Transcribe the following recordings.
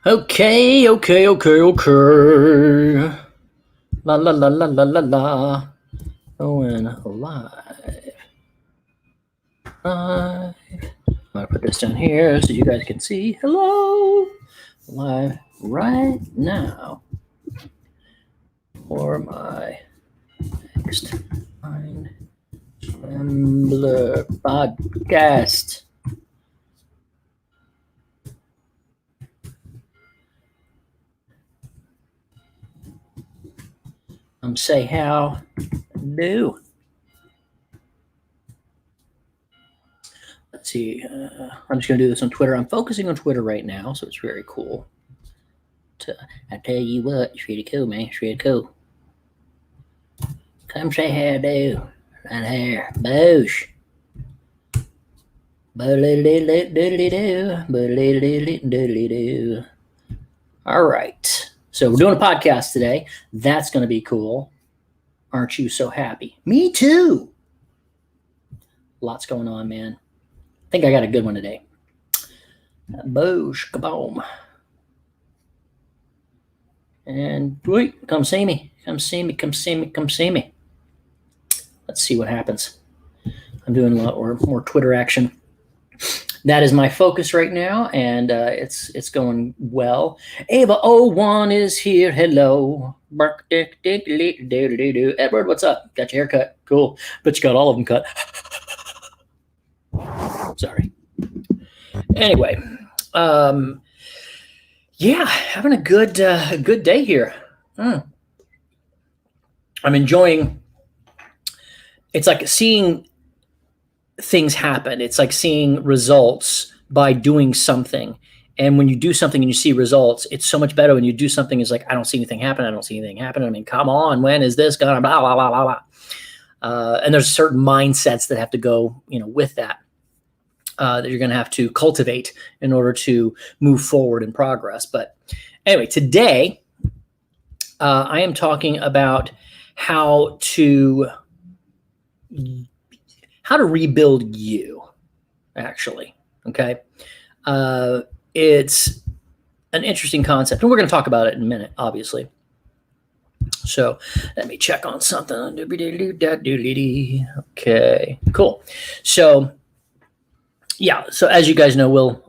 Okay. La la la la la la la. Going live. I'm gonna put this down here so you guys can see. Hello, live right now for my next Mind Trembler podcast. Say how do. Let's see. I'm just gonna do this on Twitter. I'm focusing on Twitter right now, so it's very cool. I tell you what, it's really cool, man. It's really cool. Come say how do right here. Boosh. All right. So we're doing a podcast today. That's going to be cool. Aren't you so happy? Me too. Lots going on, man. I think I got a good one today. Boosh, kaboom. And wait, come see me. Come see me. Come see me. Come see me. Let's see what happens. I'm doing a lot more Twitter action. That is my focus right now, and it's going well. Ava01 is here. Hello. Edward, what's up? Got your hair cut. Cool. But you got all of them cut. Sorry. Anyway, yeah, having a good day here. I'm enjoying. It's like seeing things happen. It's like seeing results by doing something. And when you do something and you see results, it's so much better when you do something. It's like, I don't see anything happen. I don't see anything happen. I mean, come on, when is this gonna blah, blah, blah, blah, blah. And there's certain mindsets that have to go, with that, that you're going to have to cultivate in order to move forward in progress. But anyway, today I am talking about how to rebuild you, actually. Okay. It's an interesting concept, and we're going to talk about it in a minute, obviously. So let me check on something. Okay, cool. So yeah, so as you guys know,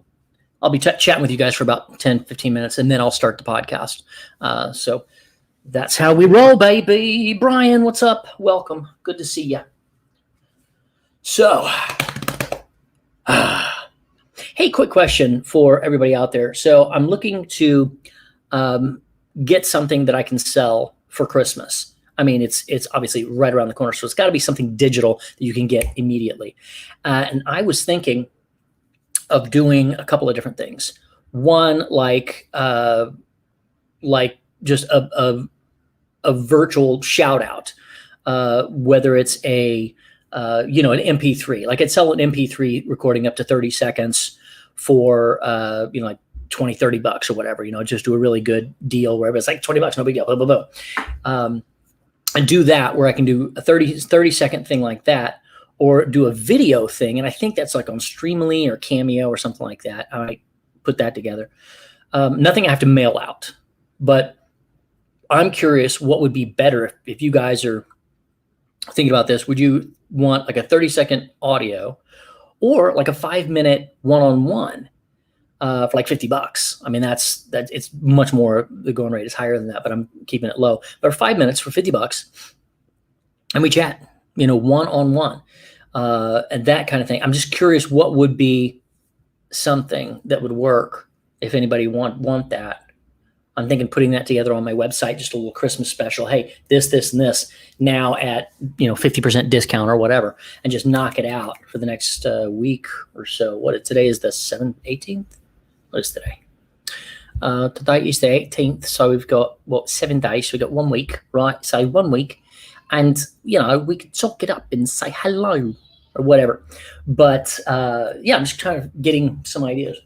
I'll be chatting with you guys for about 10, 15 minutes, and then I'll start the podcast. So that's how we roll, baby. Brian, what's up? Welcome. Good to see you. So, hey, quick question for everybody out there. So I'm looking to get something that I can sell for Christmas. I mean, it's obviously right around the corner, so it's got to be something digital that you can get immediately. And I was thinking of doing a couple of different things. One, like just a virtual shout out, whether it's an MP3. Like I'd sell an MP3 recording up to 30 seconds for like $20-$30 or whatever. Just do a really good deal where it's like $20, no big deal, blah blah blah. And do that where I can do a 30-second thing like that, or do a video thing. And I think that's like on Streamly or Cameo or something like that. I might put that together. Nothing I have to mail out, but I'm curious what would be better if you guys are thinking about this. Would you want like a 30-second audio or like a 5-minute one-on-one for like $50? I mean, that's it's much more, the going rate is higher than that, but I'm keeping it low. But 5 minutes for $50 and we chat, one-on-one, and that kind of thing. I'm just curious what would be something that would work if anybody want that. I'm thinking putting that together on my website, just a little Christmas special. Hey, this, and this now at 50% discount or whatever, and just knock it out for the next week or so. Today is the 18th. What is today? Today is the 18th. So we've got 7 days. So we've got 1 week, right? So 1 week, and we could talk it up and say hello or whatever. But I'm just kind of getting some ideas.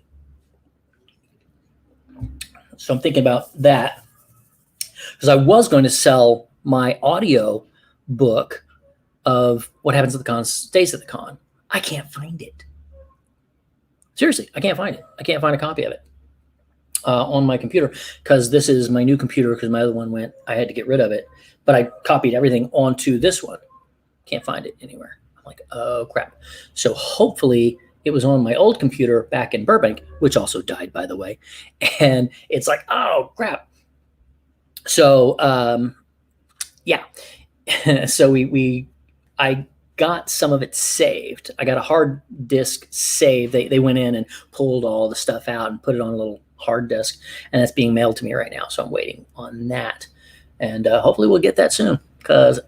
So I'm thinking about that, because I was going to sell my audio book of What Happens at the Con Stays at the Con. I can't find it. Seriously, I can't find it. I can't find a copy of it. on my computer, because this is my new computer, because my other one went, I had to get rid of it, but I copied everything onto this one. Can't find it anywhere. I'm like, oh crap. So hopefully it was on my old computer back in Burbank, which also died, by the way. And it's like, oh crap. So yeah. So I got some of it saved. I got a hard disk saved. They went in and pulled all the stuff out and put it on a little hard disk, and that's being mailed to me right now. So I'm waiting on that, and hopefully we'll get that soon, because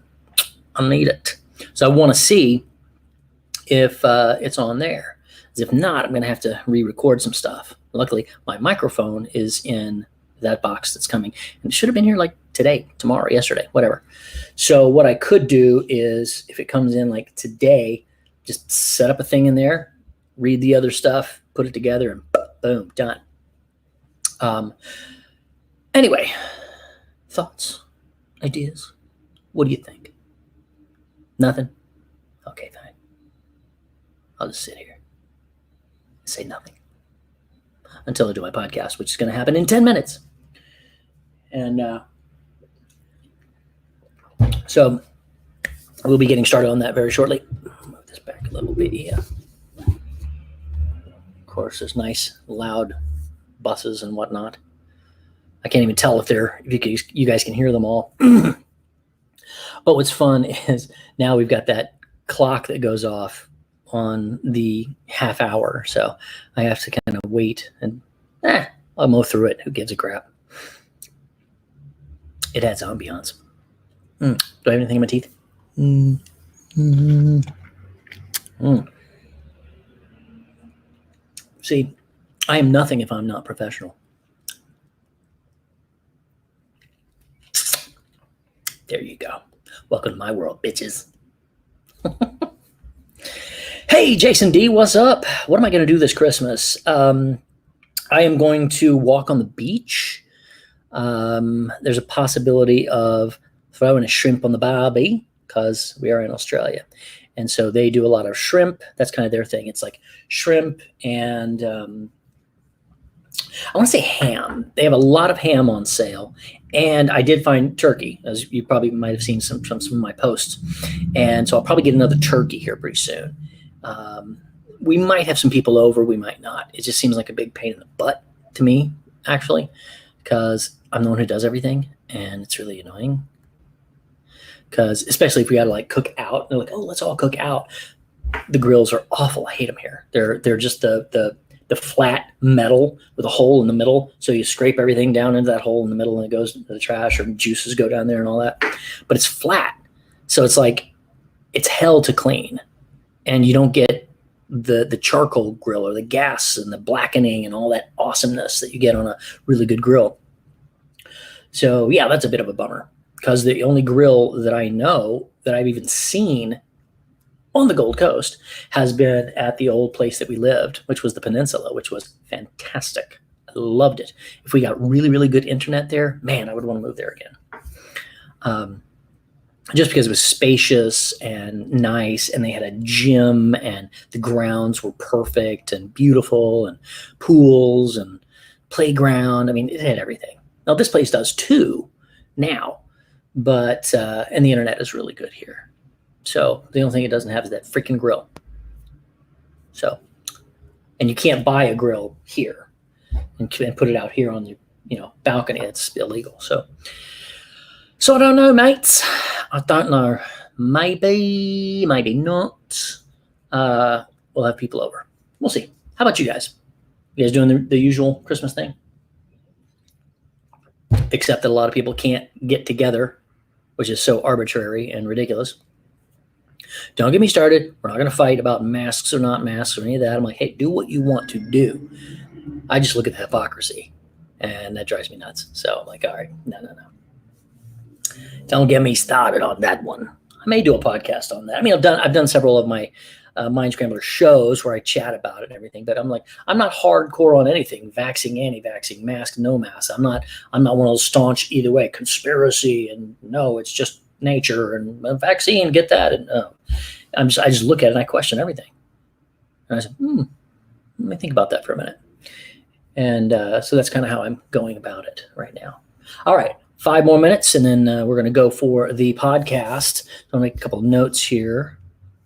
I need it. So I want to see if it's on there. If not, I'm going to have to re-record some stuff. Luckily, my microphone is in that box that's coming, and it should have been here like today, tomorrow, yesterday, whatever. So what I could do is, if it comes in like today, just set up a thing in there, read the other stuff, put it together, and boom, done. Anyway, thoughts, ideas? What do you think? Nothing? Okay, fine. I'll just sit here and say nothing until I do my podcast, which is going to happen in 10 minutes. And so we'll be getting started on that very shortly. Move this back a little bit. Yeah. Of course, there's nice, loud buses and whatnot. I can't even tell if you guys can hear them all. But what's fun is now we've got that clock that goes off on the half hour. So I have to kind of wait and I'll mow through it. Who gives a crap? It adds ambiance. Do I have anything in my teeth? See, I am nothing if I'm not professional. There you go. Welcome to my world, bitches. Hey, Jason D, what's up? What am I going to do this Christmas? I am going to walk on the beach. There's a possibility of throwing a shrimp on the barbie, because we are in Australia. And so they do a lot of shrimp. That's kind of their thing. It's like shrimp and I want to say ham. They have a lot of ham on sale. And I did find turkey, as you probably might have seen some of my posts. And so I'll probably get another turkey here pretty soon. We might have some people over. We might not. It just seems like a big pain in the butt to me, actually, because I'm the one who does everything. And it's really annoying. Because especially if we got to like cook out, they're like, oh, let's all cook out. The grills are awful. I hate them here. They're just the flat metal with a hole in the middle. So you scrape everything down into that hole in the middle and it goes into the trash, or juices go down there and all that. But it's flat. So it's like, it's hell to clean. And you don't get the charcoal grill or the gas and the blackening and all that awesomeness that you get on a really good grill. So yeah, that's a bit of a bummer, because the only grill that I know that I've even seen on the Gold Coast has been at the old place that we lived, which was the Peninsula, which was fantastic. I loved it. If we got really, really good internet there, man, I would want to move there again. Just because it was spacious and nice, and they had a gym, and the grounds were perfect and beautiful, and pools and playground. I mean, it had everything. Now this place does too now, but and the internet is really good here. So the only thing it doesn't have is that freaking grill. So, and you can't buy a grill here and put it out here on your balcony. It's illegal. So I don't know, mates. I don't know. Maybe not. We'll have people over. We'll see. How about you guys? You guys doing the usual Christmas thing? Except that a lot of people can't get together, which is so arbitrary and ridiculous. Don't get me started. We're not going to fight about masks or not masks or any of that. I'm like, hey, do what you want to do. I just look at the hypocrisy, and that drives me nuts. So I'm like, all right, no. Don't get me started on that one. I may do a podcast on that. I mean, I've done several of my Mind Scrambler shows where I chat about it and everything, but I'm not hardcore on anything. Vaccine, anti-vaccine, mask, no mask. I'm not one of those staunch either way. Conspiracy and no, it's just nature and a vaccine. Get that? And I just look at it and I question everything. And I said, let me think about that for a minute. And so that's kind of how I'm going about it right now. All right, 5 more minutes, and then we're going to go for the podcast. So I'll make a couple of notes here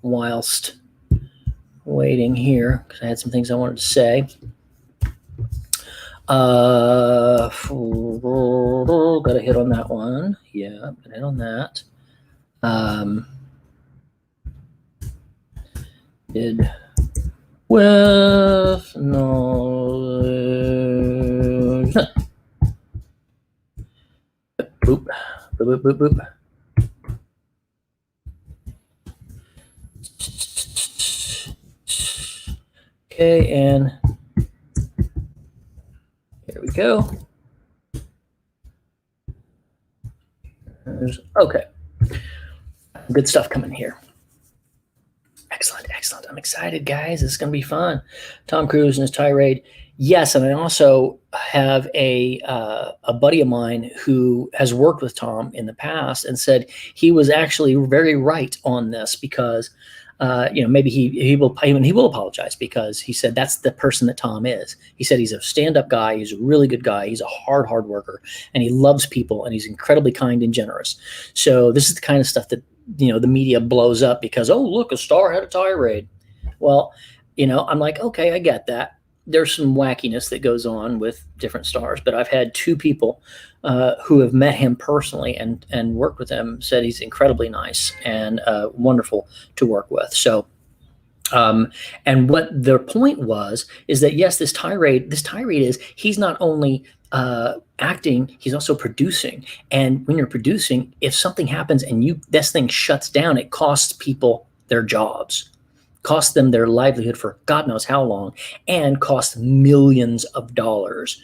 whilst waiting here because I had some things I wanted to say. Got a hit on that one. Yeah, got a hit on that. Did with no boop, boop, boop, boop, boop. Okay, and here we go. Okay, good stuff coming here. Excellent, excellent. I'm excited, guys. This is going to be fun. Tom Cruise and his tirade. Yes, and I also have a buddy of mine who has worked with Tom in the past and said he was actually very right on this because, maybe he will apologize because he said that's the person that Tom is. He said he's a stand-up guy. He's a really good guy. He's a hard worker, and he loves people, and he's incredibly kind and generous. So this is the kind of stuff that the media blows up because, oh, look, a star had a tirade. Well, I'm like, okay, I get that. There's some wackiness that goes on with different stars, but I've had 2 people who have met him personally and worked with him said he's incredibly nice and wonderful to work with. So, and what their point is that yes, this tirade is he's not only acting, he's also producing. And when you're producing, if something happens and this thing shuts down, it costs people their jobs, costs them their livelihood for God knows how long, and costs millions of dollars,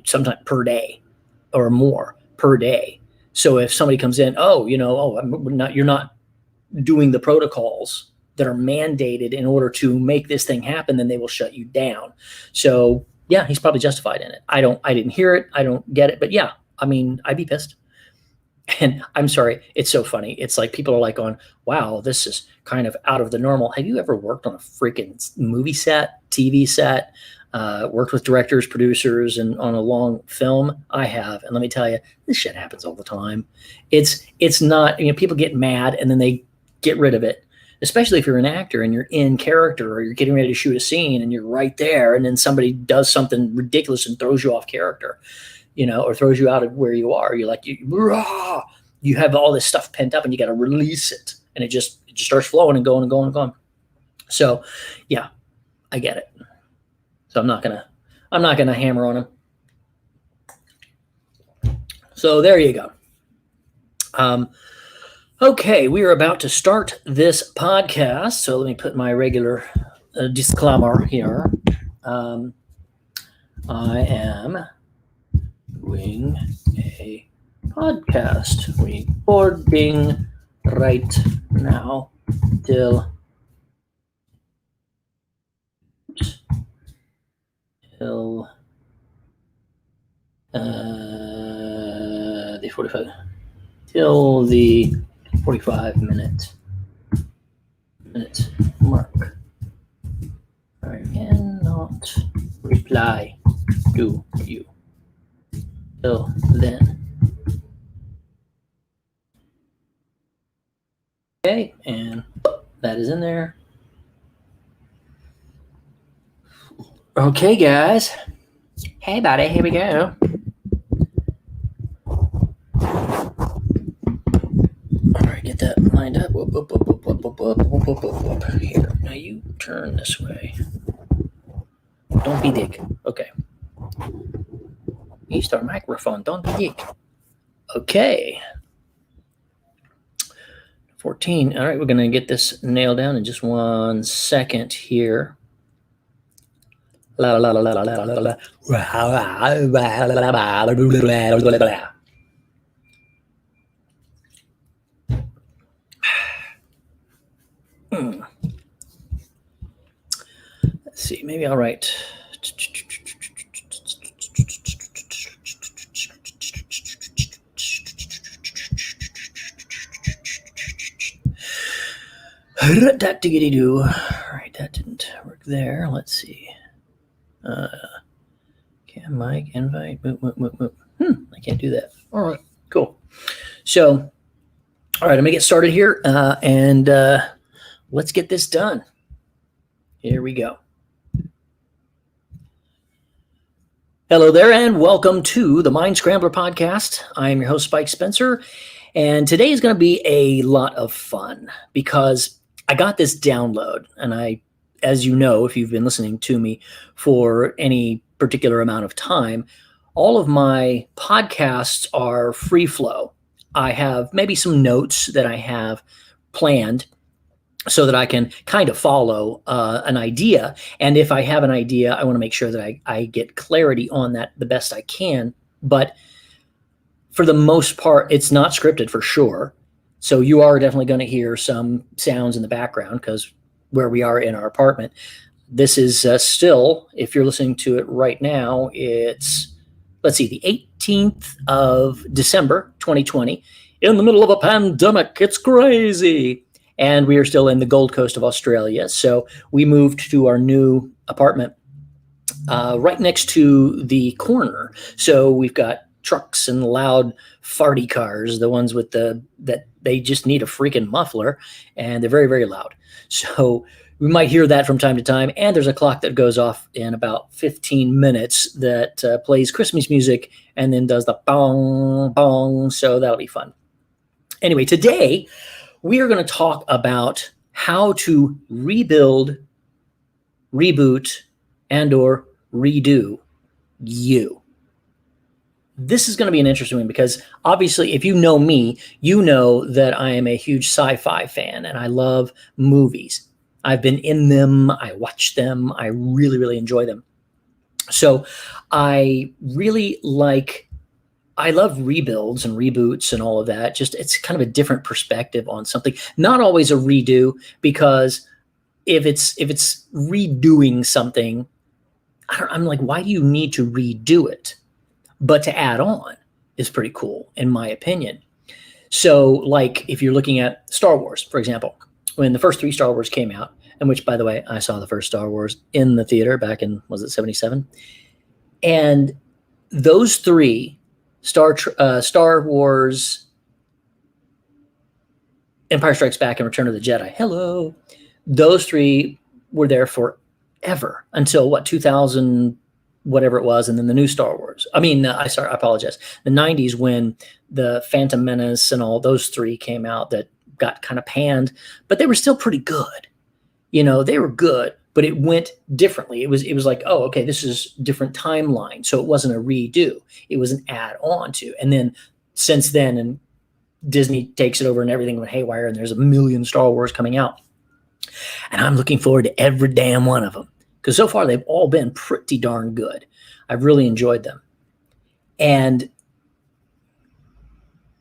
sometimes per day or more per day. So if somebody comes in, you're not doing the protocols that are mandated in order to make this thing happen, then they will shut you down. So yeah, he's probably justified in it. I didn't hear it. I don't get it. But yeah, I mean, I'd be pissed. And I'm sorry, it's so funny. It's like people are like going, wow, this is kind of out of the normal. Have you ever worked on a freaking movie set, TV set, worked with directors, producers, and on a long film? I have. And let me tell you, this shit happens all the time. It's not, people get mad and then they get rid of it. Especially if you're an actor and you're in character or you're getting ready to shoot a scene and you're right there and then somebody does something ridiculous and throws you off character, or throws you out of where you are. You're like, you have all this stuff pent up and you got to release it. And it just starts flowing and going and going and going. So yeah, I get it. So I'm not gonna hammer on him. So there you go. Okay, we are about to start this podcast, so let me put my regular disclaimer here. I am doing a podcast recording right now till the 45 minute mark. I cannot reply to you till then. Okay, and that is in there. Okay, guys. Hey, buddy, here we go. Get that lined up. Whoop, whoop, whoop, whoop, whoop, whoop, whoop, whoop, whoop, whoop. Here, now you turn this way. Don't be dick. Okay. Use our microphone. Don't be dick. Okay. 14. All right, we're going to get this nailed down in just 1 second here. La la la la la la la la. Let's see, maybe I'll write. That diggity do. All right, that didn't work there. Let's see. Mic invite. I can't do that. All right. Cool. So, all right, I'm gonna get started here, and let's get this done. Here we go. Hello there, and welcome to the Mind Scrambler podcast. I am your host, Spike Spencer, and today is going to be a lot of fun because I got this download, and as you know, if you've been listening to me for any particular amount of time, all of my podcasts are free flow. I have maybe some notes that I have planned so that I can kind of follow an idea. And if I have an idea, I want to make sure that I get clarity on that the best I can. But for the most part, it's not scripted for sure. So you are definitely going to hear some sounds in the background because where we are in our apartment, this is still, if you're listening to it right now, it's, let's see, the 18th of December, 2020, in the middle of a pandemic. It's crazy. And we are still in the Gold Coast of Australia. So we moved to our new apartment right next to the corner. So we've got trucks and loud farty cars, the ones with that they just need a freaking muffler, and they're very, very loud. So we might hear that from time to time. And there's a clock that goes off in about 15 minutes that plays Christmas music and then does the bong, bong. So that'll be fun. Anyway, today we are going to talk about how to rebuild, reboot, and or redo you. This is going to be an interesting one because obviously if you know me, you know that I am a huge sci-fi fan and I love movies. I've been in them. I watch them. I really, really enjoy them. So I love rebuilds and reboots and all of that. Just it's kind of a different perspective on something. Not always a redo, because if it's redoing something, I'm like, why do you need to redo it? But to add on is pretty cool, in my opinion. So, like if you're looking at Star Wars, for example, when the first 3 Star Wars came out, and which, by the way, I saw the first Star Wars in the theater back in, was it 77? And those 3. Star Wars, Empire Strikes Back, and Return of the Jedi. Hello. Those 3 were there forever until 2000, whatever it was, and then the new Star Wars. I apologize. The 90s when the Phantom Menace and all those 3 came out that got kind of panned, but they were still pretty good. You know, they were good, but it went differently. It was like, oh, okay, this is different timeline. So it wasn't a redo. It was an add-on to. And then since then, and Disney takes it over and everything went haywire, and there's a million Star Wars coming out. And I'm looking forward to every damn one of them, because so far they've all been pretty darn good. I've really enjoyed them. And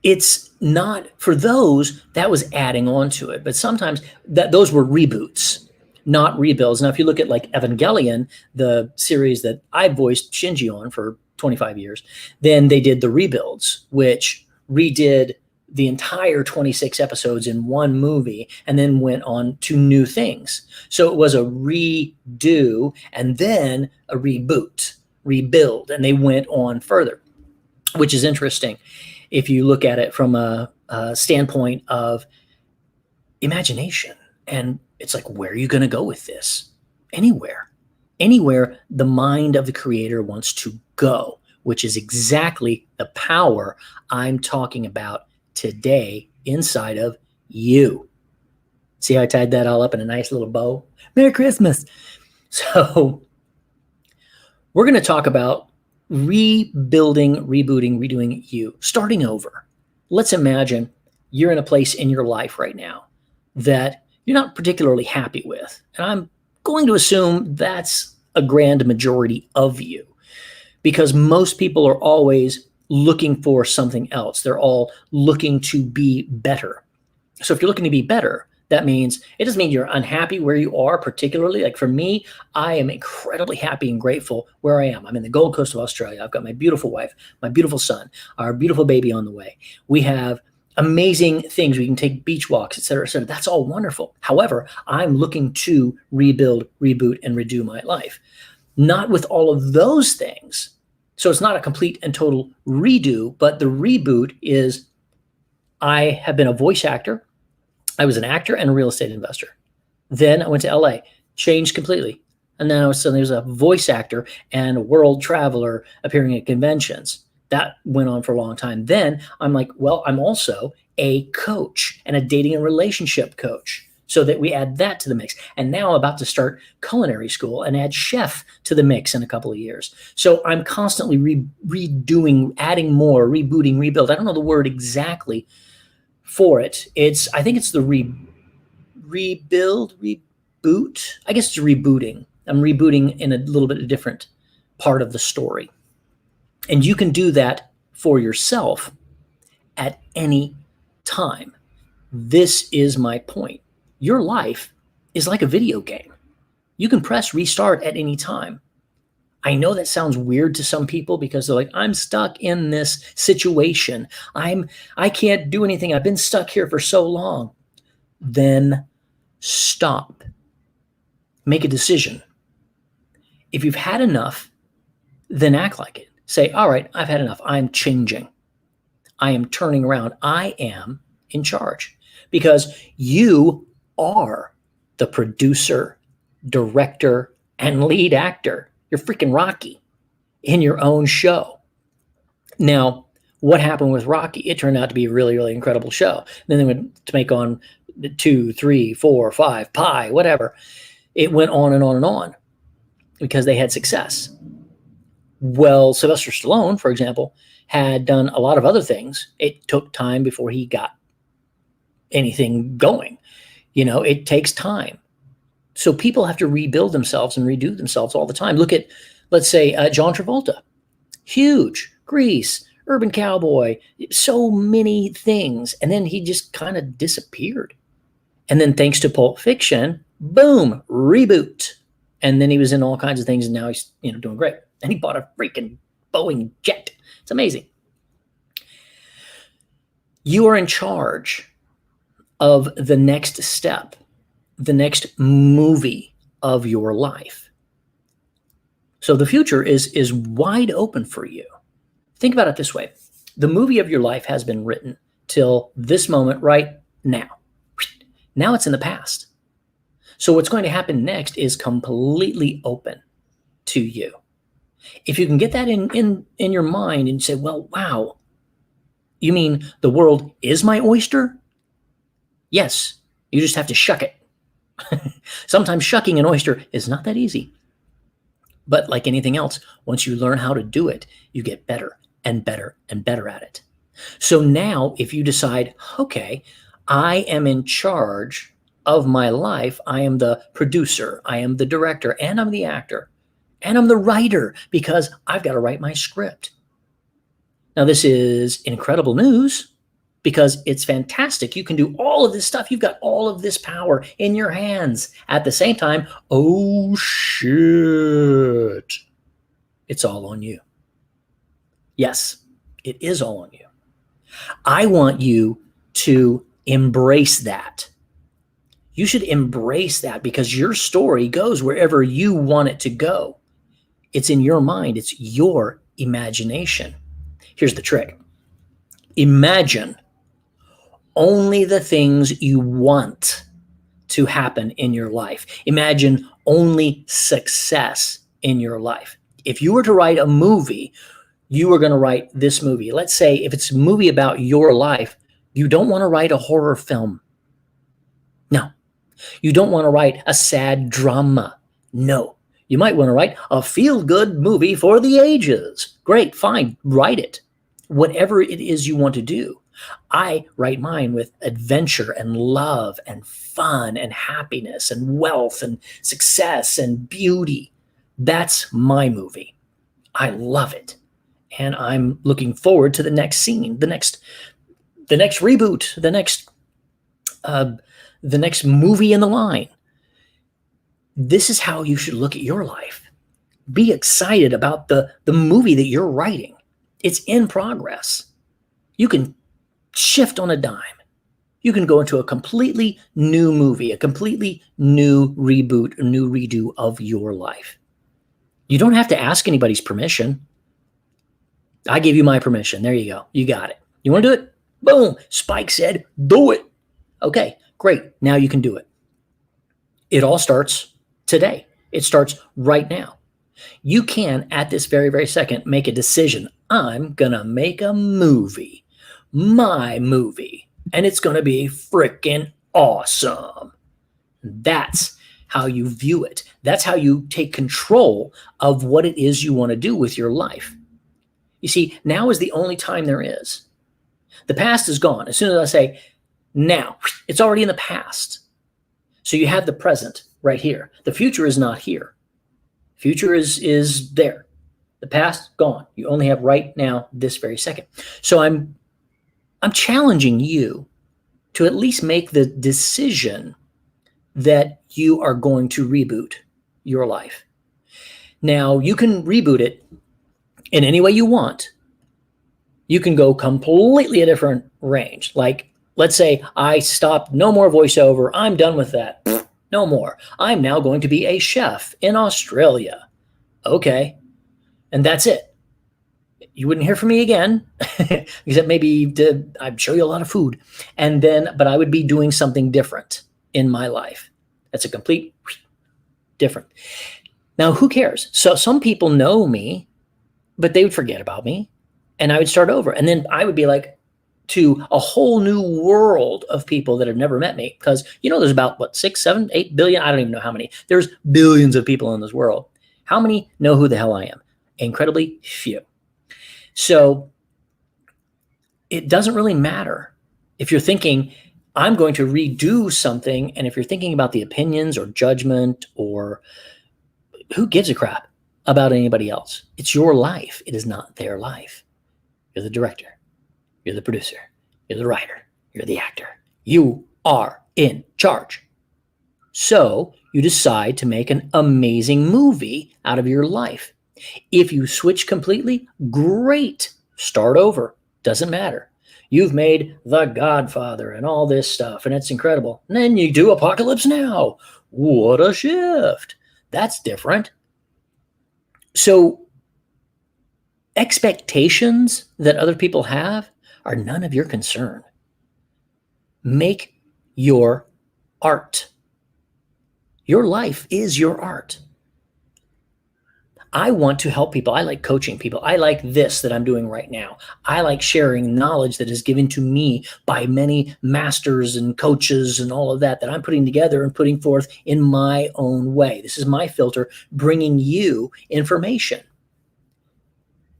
it's not, for those, that was adding on to it. But sometimes those were reboots, not rebuilds. Now, if you look at like Evangelion, the series that I voiced Shinji on for 25 years, then they did the rebuilds, which redid the entire 26 episodes in one movie and then went on to new things. So it was a redo and then a reboot, rebuild, and they went on further, which is interesting if you look at it from a standpoint of imagination. And it's like, where are you going to go with this? Anywhere the mind of the creator wants to go, which is exactly the power I'm talking about today inside of you. See how I tied that all up in a nice little bow? Merry Christmas. So we're going to talk about rebuilding, rebooting, redoing you, starting over. Let's imagine you're in a place in your life right now that you're not particularly happy with. And I'm going to assume that's a grand majority of you, because most people are always looking for something else. They're all looking to be better. So if you're looking to be better, that means it doesn't mean you're unhappy where you are particularly. Like for me, I am incredibly happy and grateful where I am. I'm in the Gold Coast of Australia. I've got my beautiful wife, my beautiful son, our beautiful baby on the way. We have amazing things. We can take beach walks, et cetera, et cetera. That's all wonderful. However, I'm looking to rebuild, reboot, and redo my life. Not with all of those things, So it's not a complete and total redo, but the reboot is I have been a voice actor. I was an actor and a real estate investor. Then I went to LA, changed completely. And then I was suddenly a voice actor and a world traveler appearing at conventions. That went on for a long time. Then I'm like, well, I'm also a coach and a dating and relationship coach. So that we add that to the mix. And now I'm about to start culinary school and add chef to the mix in a couple of years. So I'm constantly redoing, adding more, rebooting, rebuild. I don't know the word exactly for it. I think it's the rebuild, reboot. I guess it's rebooting. I'm rebooting in a little bit of different part of the story. And you can do that for yourself at any time. This is my point. Your life is like a video game. You can press restart at any time. I know that sounds weird to some people because they're like, I'm stuck in this situation. I can't do anything. I've been stuck here for so long. Then stop. Make a decision. If you've had enough, then act like it. Say, all right, I've had enough. I'm changing. I am turning around. I am in charge because you are the producer, director, and lead actor. You're freaking Rocky in your own show. Now, what happened with Rocky? It turned out to be a really, really incredible show. Then they went to make on 2, 3, 4, 5, Pi, whatever. It went on and on and on because they had success. Well, Sylvester Stallone, for example, had done a lot of other things. It took time before he got anything going. It takes time. So people have to rebuild themselves and redo themselves all the time. Look at, let's say, John Travolta. Huge. Grease, Urban Cowboy, so many things. And then he just kind of disappeared. And then thanks to Pulp Fiction, boom, reboot. And then he was in all kinds of things, and now he's doing great. And he bought a freaking Boeing jet. It's amazing. You are in charge of the next step, the next movie of your life. So the future is wide open for you. Think about it this way. The movie of your life has been written till this moment right now. Now it's in the past. So what's going to happen next is completely open to you. If you can get that in your mind and say, well, wow, you mean the world is my oyster? Yes, you just have to shuck it. Sometimes shucking an oyster is not that easy. But like anything else, once you learn how to do it, you get better and better and better at it. So now if you decide, okay, I am in charge of my life, I am the producer, I am the director, and I'm the actor, and I'm the writer because I've got to write my script. Now this is incredible news because it's fantastic. You can do all of this stuff. You've got all of this power in your hands. At the same time, oh shit, it's all on you. Yes, it is all on you. I want you to embrace that. You should embrace that because your story goes wherever you want it to go. It's in your mind. It's your imagination. Here's the trick. Imagine only the things you want to happen in your life. Imagine only success in your life. If you were to write a movie, you are going to write this movie. Let's say if it's a movie about your life, you don't want to write a horror film. No. You don't want to write a sad drama. No. You might want to write a feel-good movie for the ages. Great, fine, write it. Whatever it is you want to do. I write mine with adventure and love and fun and happiness and wealth and success and beauty. That's my movie. I love it. And I'm looking forward to the next scene, the next reboot, the next movie in the line. This is how you should look at your life. Be excited about the movie that you're writing. It's in progress. You can shift on a dime. You can go into a completely new movie, a completely new reboot, a new redo of your life. You don't have to ask anybody's permission. I give you my permission. There you go. You got it. You want to do it? Boom. Spike said, do it. Okay, great. Now you can do it. It all starts today. It starts right now. You can, at this very, very second, make a decision. I'm going to make a movie, my movie, and it's going to be freaking awesome. That's how you view it. That's how you take control of what it is you want to do with your life. You see, now is the only time there is. The past is gone. As soon as I say now, it's already in the past. So you have the present right here. The future is not here. Future is there. The past, gone. You only have right now, this very second. So I'm challenging you to at least make the decision that you are going to reboot your life. Now, you can reboot it in any way you want. You can go completely a different range. Like, let's say I stopped, no more voiceover. I'm done with that. No more. I'm now going to be a chef in Australia. Okay. And that's it. You wouldn't hear from me again, except maybe I'd show you a lot of food. And then, but I would be doing something different in my life. That's a complete different. Now, who cares? So some people know me, but they would forget about me and I would start over. And then I would be like, to a whole new world of people that have never met me, because there's about 6, 7, 8 billion. I don't even know how many. There's billions of people in this world. How many know who the hell I am? Incredibly few. So it doesn't really matter if you're thinking I'm going to redo something, and if you're thinking about the opinions or judgment, or who gives a crap about anybody else. It's your life. It is not their life. You're the director. You're the producer. You're the writer. You're the actor. You are in charge. So you decide to make an amazing movie out of your life. If you switch completely, great. Start over. Doesn't matter. You've made The Godfather and all this stuff, and it's incredible. And then you do Apocalypse Now. What a shift. That's different. So expectations that other people have are none of your concern. Make your art. Your life is your art. I want to help people. I like coaching people. I like this that I'm doing right now. I like sharing knowledge that is given to me by many masters and coaches and all of that I'm putting together and putting forth in my own way. This is my filter, bringing you information.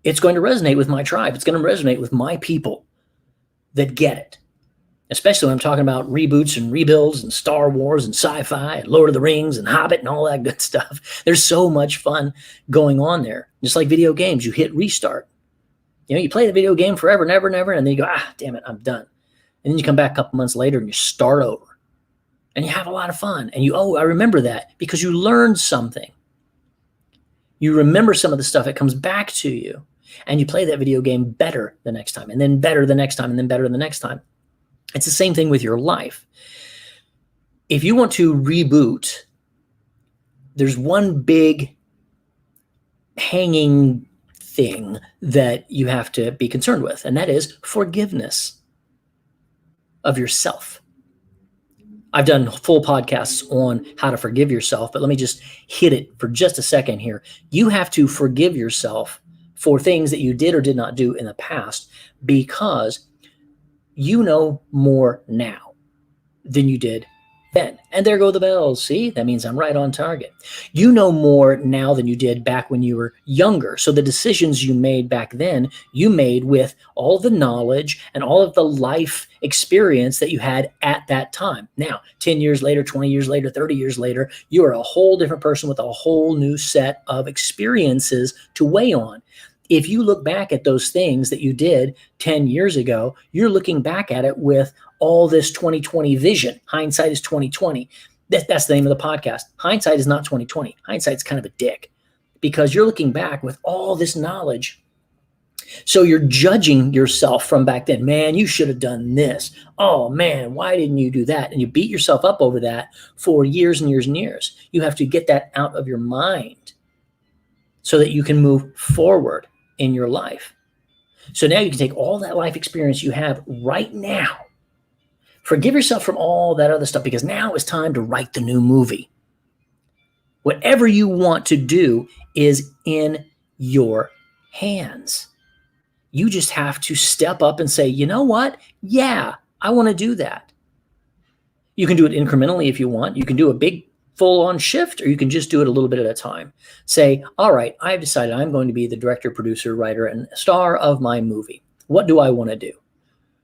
It's going to resonate with my tribe. It's going to resonate with my people that get it, especially when I'm talking about reboots and rebuilds and Star Wars and sci-fi and Lord of the Rings and Hobbit and all that good stuff. There's so much fun going on there. Just like video games, you hit restart. You play the video game forever and ever and ever, and then you go, damn it, I'm done. And then you come back a couple months later and you start over. And you have a lot of fun. And I remember that because you learned something. You remember some of the stuff that comes back to you. And you play that video game better the next time, and then better the next time, and then better the next time. It's the same thing with your life. If you want to reboot, there's one big hanging thing that you have to be concerned with, and that is forgiveness of yourself. I've done full podcasts on how to forgive yourself, but let me just hit it for just a second here. You have to forgive yourself for things that you did or did not do in the past, because you know more now than you did then. And there go the bells. See, that means I'm right on target. You know more now than you did back when you were younger. So the decisions you made back then, you made with all the knowledge and all of the life experience that you had at that time. Now, 10 years later, 20 years later, 30 years later, you are a whole different person with a whole new set of experiences to weigh on. If you look back at those things that you did 10 years ago, you're looking back at it with all this 2020 vision. Hindsight is 2020. That's the name of the podcast. Hindsight is not 2020. Hindsight's kind of a dick, because you're looking back with all this knowledge. So you're judging yourself from back then. Man, you should have done this. Oh man, why didn't you do that? And you beat yourself up over that for years and years and years. You have to get that out of your mind so that you can move forward in your life. So now you can take all that life experience you have right now, forgive yourself from all that other stuff, because now it's time to write the new movie. Whatever you want to do is in your hands. You just have to step up and say, you know what? Yeah, I want to do that. You can do it incrementally if you want. You can do a big full-on shift, or you can just do it a little bit at a time. Say, all right, I've decided I'm going to be the director, producer, writer, and star of my movie. What do I want to do?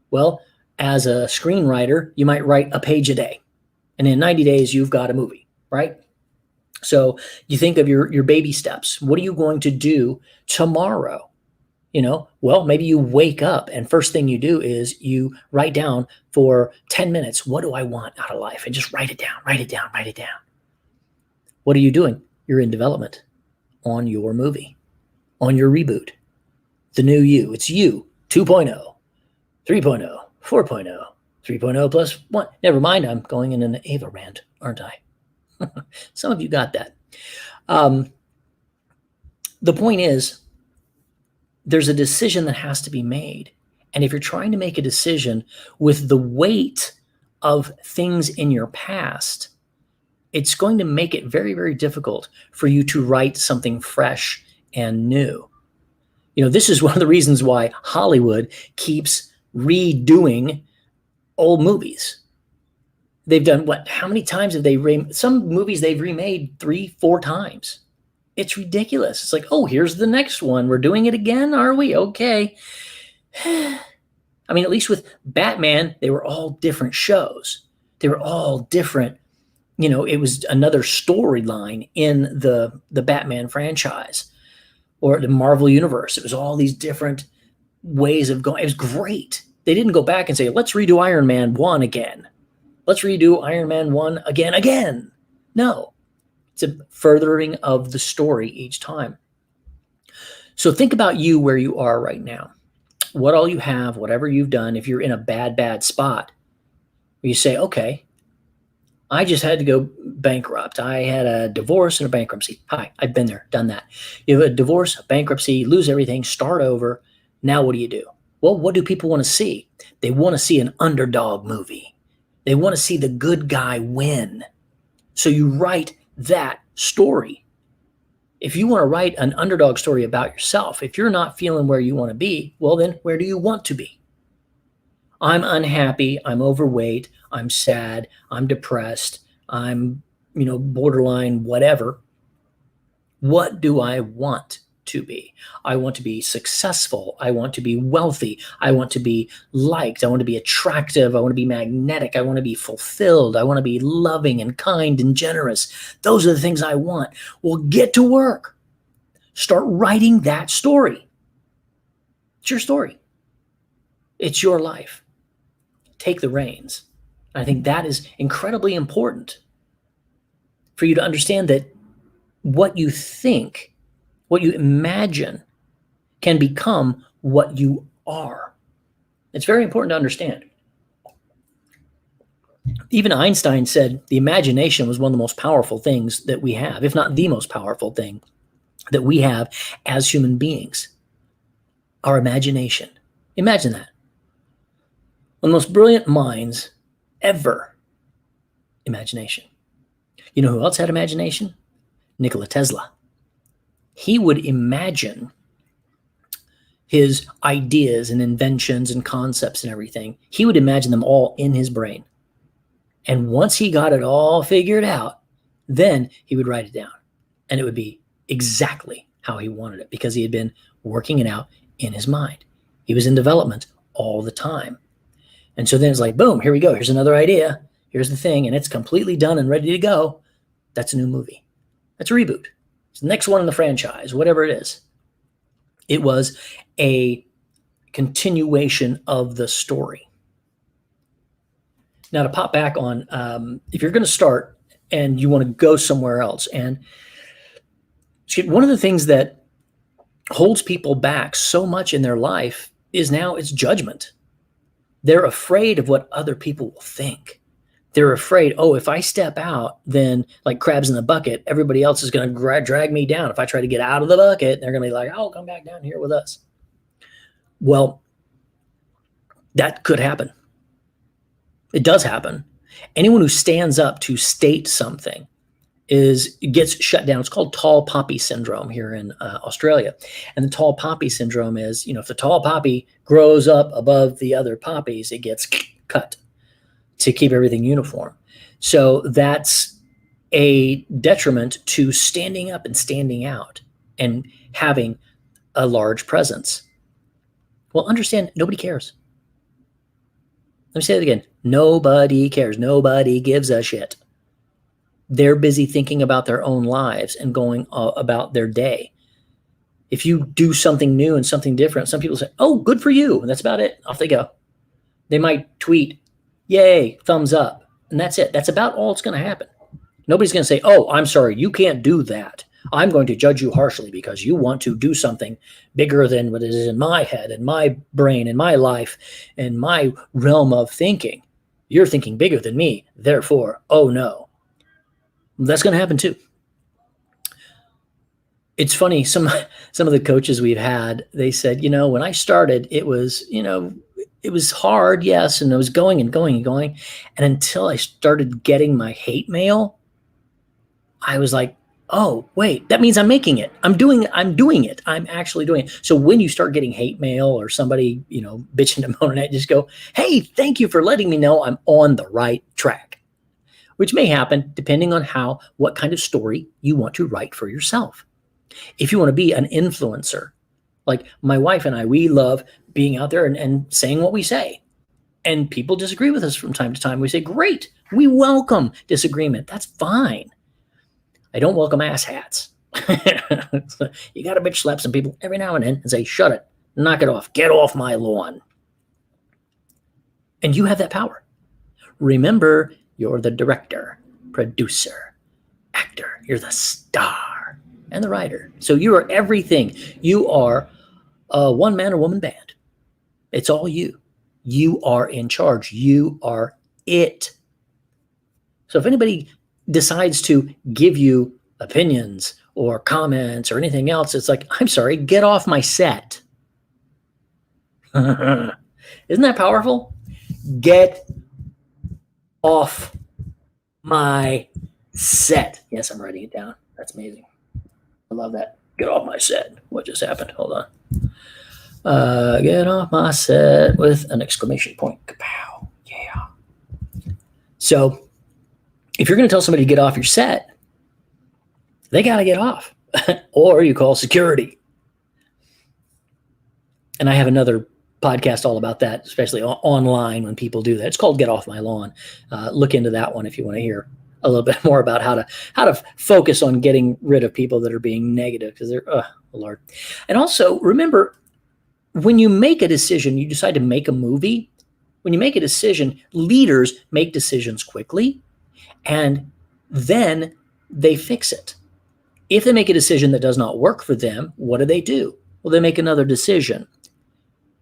Well, as a screenwriter, you might write a page a day. And in 90 days, you've got a movie, right? So you think of your baby steps. What are you going to do tomorrow? Well, maybe you wake up and first thing you do is you write down for 10 minutes, what do I want out of life? And just write it down, write it down, write it down. What are you doing? You're in development on your movie, on your reboot, the new you. It's you 2.0, 3.0, 4.0, 3.0 plus 1. Never mind, I'm going in an Ava rant, aren't I? Some of you got that. The point is, there's a decision that has to be made. And if you're trying to make a decision with the weight of things in your past, it's going to make it very, very difficult for you to write something fresh and new. This is one of the reasons why Hollywood keeps redoing old movies. They've done what? How many times have they some movies they've remade 3-4 times? It's ridiculous. It's like, oh, here's the next one. We're doing it again, are we? Okay. I mean, at least with Batman, they were all different shows. They were all different. It was another storyline in the Batman franchise or the Marvel Universe. It was all these different ways of going. It was great. They didn't go back and say, let's redo Iron Man 1 again. Let's redo Iron Man 1 again. No, it's a furthering of the story each time. So think about you where you are right now. What all you have, whatever you've done, if you're in a bad spot, where you say, okay, I just had to go bankrupt. I had a divorce and a bankruptcy. Hi, I've been there, done that. You have a divorce, a bankruptcy, lose everything, start over. Now what do you do? Well, what do people want to see? They want to see an underdog movie. They want to see the good guy win. So you write that story. If you want to write an underdog story about yourself, if you're not feeling where you want to be, well, then where do you want to be? I'm unhappy. I'm overweight. I'm sad. I'm depressed. I'm, borderline whatever. What do I want to be? I want to be successful. I want to be wealthy. I want to be liked. I want to be attractive. I want to be magnetic. I want to be fulfilled. I want to be loving and kind and generous. Those are the things I want. Well, get to work. Start writing that story. It's your story. It's your life. Take the reins. I think that is incredibly important for you to understand that what you think, what you imagine, can become what you are. It's very important to understand. Even Einstein said the imagination was one of the most powerful things that we have, if not the most powerful thing that we have as human beings. Our imagination. Imagine that. One of the most brilliant minds ever. Imagination. You know who else had imagination? Nikola Tesla. He would imagine his ideas and inventions and concepts and everything. He would imagine them all in his brain. And once he got it all figured out, then he would write it down. And it would be exactly how he wanted it because he had been working it out in his mind. He was in development all the time. And so then it's like, boom, here we go. Here's another idea. Here's the thing. And it's completely done and ready to go. That's a new movie. That's a reboot. It's the next one in the franchise, whatever it is. It was a continuation of the story. Now to pop back on, if you're going to start and you want to go somewhere else, and one of the things that holds people back so much in their life is now it's judgment. They're afraid of what other people will think. They're afraid, oh, if I step out, then like crabs in the bucket, everybody else is going to drag me down. If I try to get out of the bucket, they're going to be like, oh, come back down here with us. Well, that could happen. It does happen. Anyone who stands up to state something gets shut down. It's called tall poppy syndrome here in Australia. And the tall poppy syndrome is, if the tall poppy grows up above the other poppies, it gets cut to keep everything uniform. So that's a detriment to standing up and standing out and having a large presence. Well, understand, nobody cares. Let me say it again. Nobody cares. Nobody gives a shit. They're busy thinking about their own lives and going about their day. If you do something new and something different, some people say, oh, good for you. And that's about it. Off they go. They might tweet, yay, thumbs up. And that's it. That's about all that's going to happen. Nobody's going to say, oh, I'm sorry, you can't do that. I'm going to judge you harshly because you want to do something bigger than what is in my head and my brain and my life and my realm of thinking. You're thinking bigger than me. Therefore, oh no. That's going to happen too. It's funny. Some of the coaches we've had, they said, when I started, it was hard, yes, and it was going and going and going. And until I started getting my hate mail, I was like, oh, wait, that means I'm making it. I'm doing it. I'm actually doing it. So when you start getting hate mail or somebody, bitching and moaning at you, just go, hey, thank you for letting me know I'm on the right track, which may happen depending on what kind of story you want to write for yourself. If you want to be an influencer, like my wife and I, we love being out there and saying what we say. And people disagree with us from time to time. We say, great, we welcome disagreement. That's fine. I don't welcome asshats. You got to bitch slap some people every now and then and say, shut it, knock it off, get off my lawn. And you have that power. Remember, you're the director, producer, actor. You're the star and the writer. So you are everything. You are a one-man or woman band. It's all you. You are in charge. You are it. So if anybody decides to give you opinions or comments or anything else, it's like, I'm sorry, get off my set. Isn't that powerful? Get off my set. Yes, I'm writing it down. That's amazing. I love that. Get off my set. What just happened? Hold on. Get off my set with an exclamation point. Kapow. Yeah. So if you're going to tell somebody to get off your set, they got to get off. Or you call security. And I have another podcast all about that, especially online when people do that. It's called Get Off My Lawn. Look into that one if you want to hear a little bit more about how to focus on getting rid of people that are being negative, because they're, oh Lord. And also remember, when you make a decision, you decide to make a movie. When you make a decision, leaders make decisions quickly, and then they fix it. If they make a decision that does not work for them, what do? Well, they make another decision.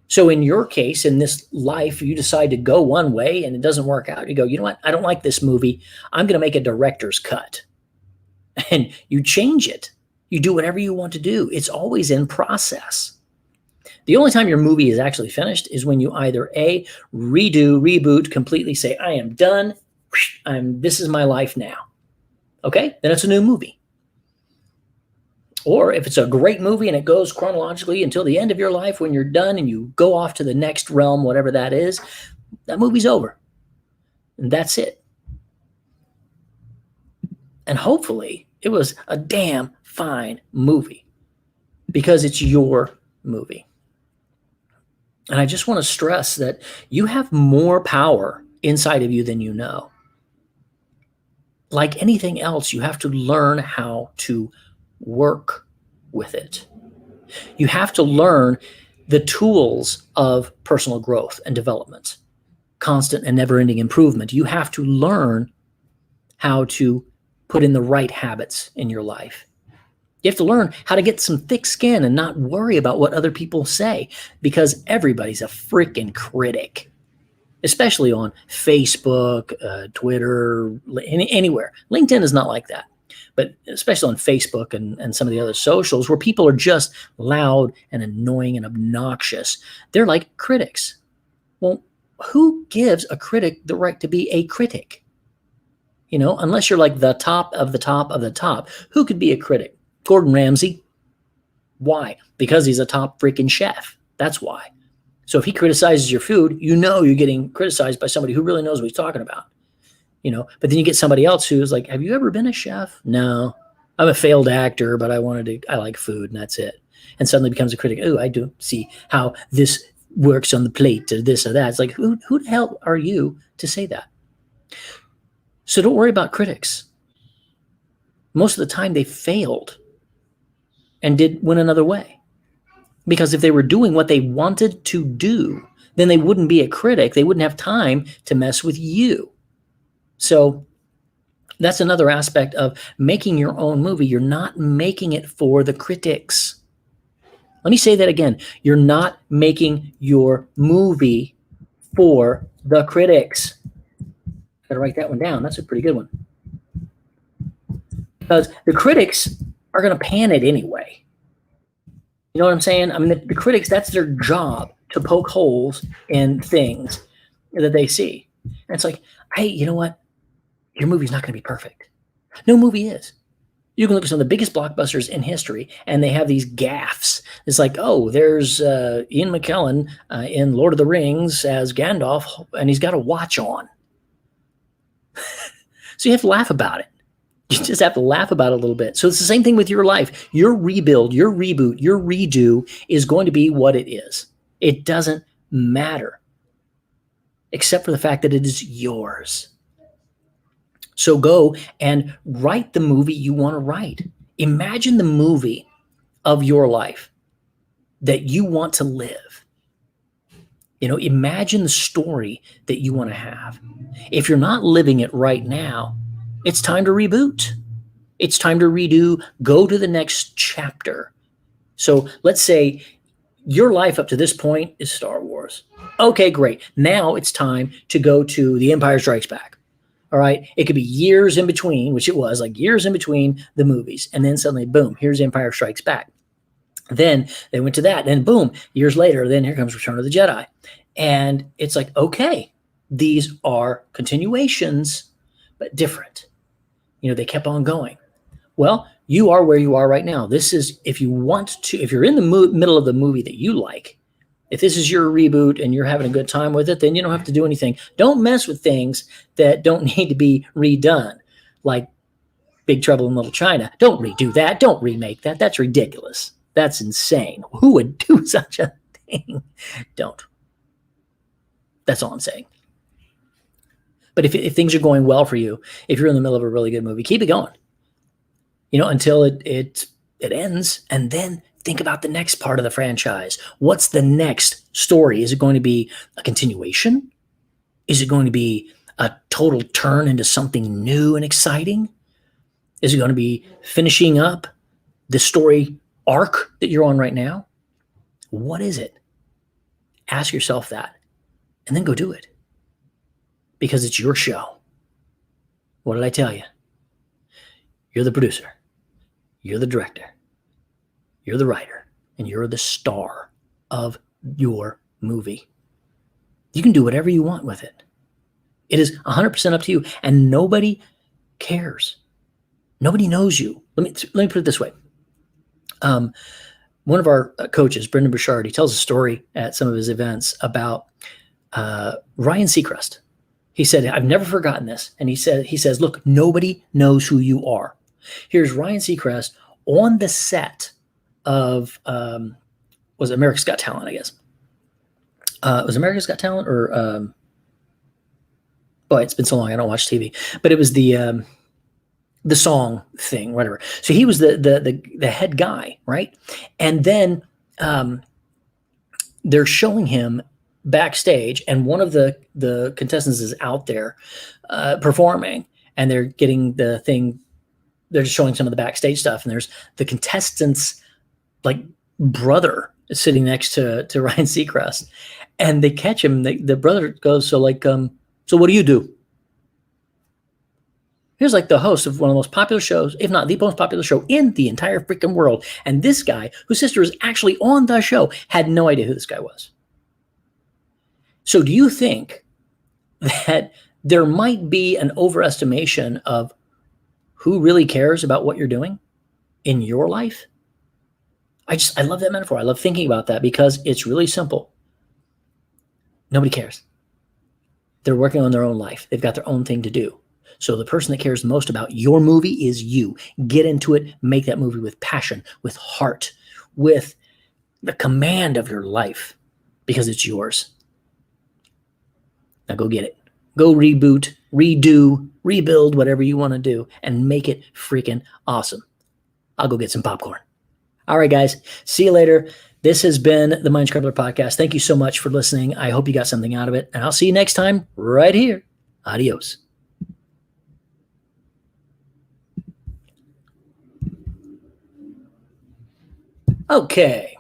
So in your case, in this life, you decide to go one way and it doesn't work out. You go, you know what? I don't like this movie. I'm going to make a director's cut. And you change it. You do whatever you want to do. It's always in process. The only time your movie is actually finished is when you either A, reboot, completely say, I am done. This is my life now. Okay? Then it's a new movie. Or if it's a great movie and it goes chronologically until the end of your life, when you're done and you go off to the next realm, whatever that is, that movie's over. And that's it. And hopefully it was a damn fine movie because it's your movie. And I just want to stress that you have more power inside of you than you know. Like anything else, you have to learn how to work with it. You have to learn the tools of personal growth and development, constant and never-ending improvement. You have to learn how to put in the right habits in your life. You have to learn how to get some thick skin and not worry about what other people say, because everybody's a freaking critic, especially on Facebook, Twitter, anywhere. LinkedIn is not like that. but especially on Facebook and some of the other socials where people are just loud and annoying and obnoxious. They're like critics. Well, who gives a critic the right to be a critic? Unless you're like the top of the top of the top, who could be a critic? Gordon Ramsay. Why? Because he's a top freaking chef. That's why. So if he criticizes your food, you're getting criticized by somebody who really knows what he's talking about. But then you get somebody else who's like, have you ever been a chef? No, I'm a failed actor, but I like food and that's it. And suddenly becomes a critic. Oh, I don't see how this works on the plate or this or that. It's like, who the hell are you to say that? So don't worry about critics. Most of the time they failed and went another way. Because if they were doing what they wanted to do, then they wouldn't be a critic. They wouldn't have time to mess with you. So that's another aspect of making your own movie. You're not making it for the critics. Let me say that again. You're not making your movie for the critics. Got to write that one down. That's a pretty good one. Because the critics are going to pan it anyway. You know what I'm saying? I mean, the critics, that's their job, to poke holes in things that they see. And it's like, hey, you know what? Your movie's not going to be perfect. No movie is. You can look at some of the biggest blockbusters in history, and they have these gaffes. It's like, oh, there's Ian McKellen in Lord of the Rings as Gandalf, and he's got a watch on. So you have to laugh about it. You just have to laugh about it a little bit. So it's the same thing with your life. Your rebuild, your reboot, your redo is going to be what it is. It doesn't matter, except for the fact that it is yours. So go and write the movie you want to write. Imagine the movie of your life that you want to live. Imagine the story that you want to have. If you're not living it right now, it's time to reboot. It's time to redo, go to the next chapter. So let's say your life up to this point is Star Wars. Okay, great. Now it's time to go to The Empire Strikes Back. All right. It could be years in between, which it was, like years in between the movies. And then suddenly, boom, here's Empire Strikes Back. Then they went to that. Then boom, years later, then here comes Return of the Jedi. And it's like, okay, these are continuations, but different. They kept on going. Well, you are where you are right now. This is, if you're in the middle of the movie that you like, if this is your reboot and you're having a good time with it, then you don't have to do anything. Don't mess with things that don't need to be redone, like Big Trouble in Little China. Don't redo that. Don't remake that. That's ridiculous. That's insane. Who would do such a thing? Don't. That's all I'm saying. But if things are going well for you, if you're in the middle of a really good movie, keep it going. Until it ends, and then think about the next part of the franchise. What's the next story? Is it going to be a continuation? Is it going to be a total turn into something new and exciting? Is it going to be finishing up the story arc that you're on right now? What is it? Ask yourself that, and then go do it. Because it's your show. What did I tell you? You're the producer. You're the director. You're the writer. And you're the star of your movie. You can do whatever you want with it. It is 100% up to you. And nobody cares. Nobody knows you. Let me put it this way. One of our coaches, Brendan Bouchard, he tells a story at some of his events about Ryan Seacrest. He said, I've never forgotten this. And he says, look, nobody knows who you are. Here's Ryan Seacrest on the set of, was it America's Got Talent, I guess. Was America's Got Talent or, boy, it's been so long, I don't watch TV. But it was the song thing, whatever. So he was the head guy, right? And then they're showing him backstage, and one of the contestants is out there performing, and they're getting the thing. They're just showing some of the backstage stuff, and there's the contestant's like brother sitting next to Ryan Seacrest, and they catch him. The brother goes, so what do you do? Here's like the host of one of the most popular shows, if not the most popular show in the entire freaking world. And this guy, whose sister is actually on the show, had no idea who this guy was. So do you think that there might be an overestimation of who really cares about what you're doing in your life? I love that metaphor. I love thinking about that because it's really simple. Nobody cares. They're working on their own life. They've got their own thing to do. So the person that cares the most about your movie is you. Get into it, make that movie with passion, with heart, with the command of your life, because it's yours. Now go get it. Go reboot, redo, rebuild, whatever you want to do, and make it freaking awesome. I'll go get some popcorn. All right, guys. See you later. This has been the Mind Scrambler Podcast. Thank you so much for listening. I hope you got something out of it, and I'll see you next time right here. Adios. Okay.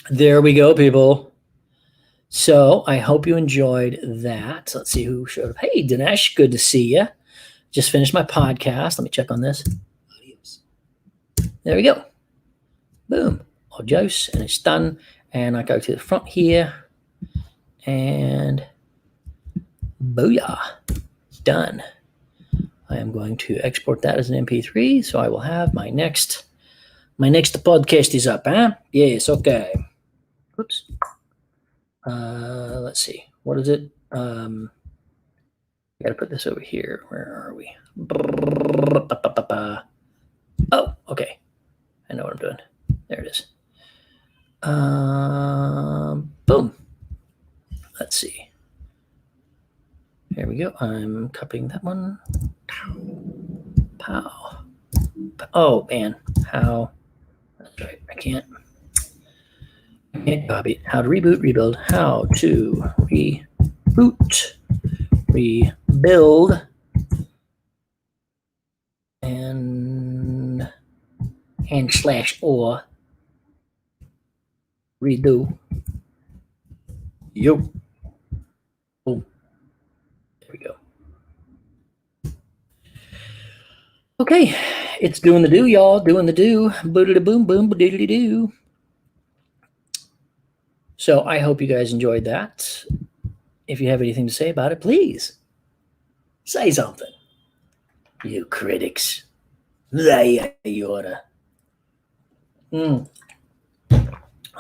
There we go, people. So I hope you enjoyed that. Let's see who showed up. Hey, Dinesh, good to see you. Just finished my podcast. Let me check on this. Adios. There we go. Boom. Adios. And it's done. And I go to the front here. And booyah. Done. I am going to export that as an MP3. So I will have my next podcast is up, huh? Yes, okay. Oops. Let's see. What is it? Got to put this over here. Where are we? Oh, okay. I know what I'm doing. There it is. Boom. Let's see. Here we go. I'm copying that one. Pow. Oh, man. How? That's right. I can't copy it. How to reboot, rebuild. How to reboot, rebuild, and / or redo. Yo. Boom. There we go. Okay, it's doing the do, y'all. Doing the do. Boodly boom boom boodly doo. So I hope you guys enjoyed that. If you have anything to say about it, please say something. You critics. There you oughta.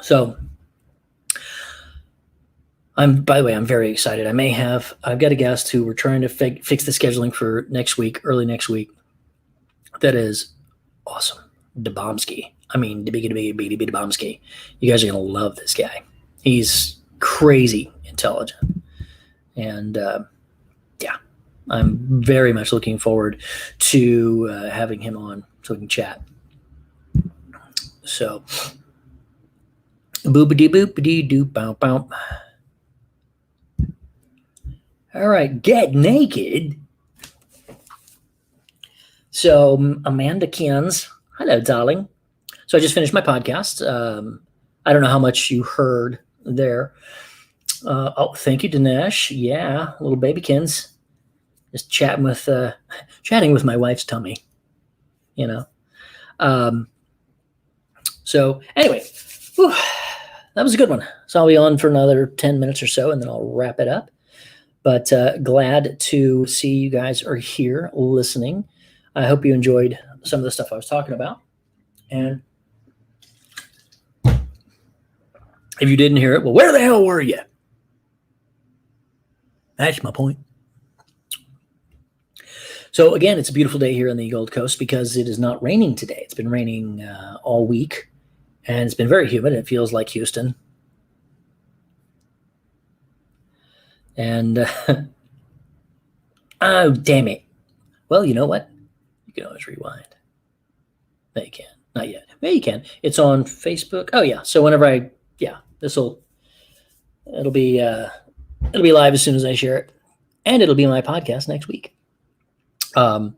So by the way, I'm very excited. I've got a guest who we're trying to fix the scheduling for next week, early next week. That is awesome. Dabomsky. I mean, Dabomsky. You guys are going to love this guy. He's crazy intelligent. And yeah, I'm very much looking forward to having him on so we can chat. So, boopity boopity doop bow bow. All right, get naked. So, Amanda Kins, hello, darling. So I just finished my podcast. I don't know how much you heard there. Oh, thank you, Dinesh. Yeah, little babykins. Just chatting with my wife's tummy, you know. So anyway, that was a good one. So I'll be on for another 10 minutes or so, and then I'll wrap it up. But glad to see you guys are here listening. I hope you enjoyed some of the stuff I was talking about. And if you didn't hear it, well, where the hell were you? That's my point. So again, it's a beautiful day here on the Gold Coast because it is not raining today. It's been raining all week, and it's been very humid. It feels like Houston. And oh, damn it. Well, you know what? You can always rewind. No, you can't. Not yet. Maybe you can. It's on Facebook. Oh yeah. So whenever it'll be live as soon as I share it, and it'll be my podcast next week. And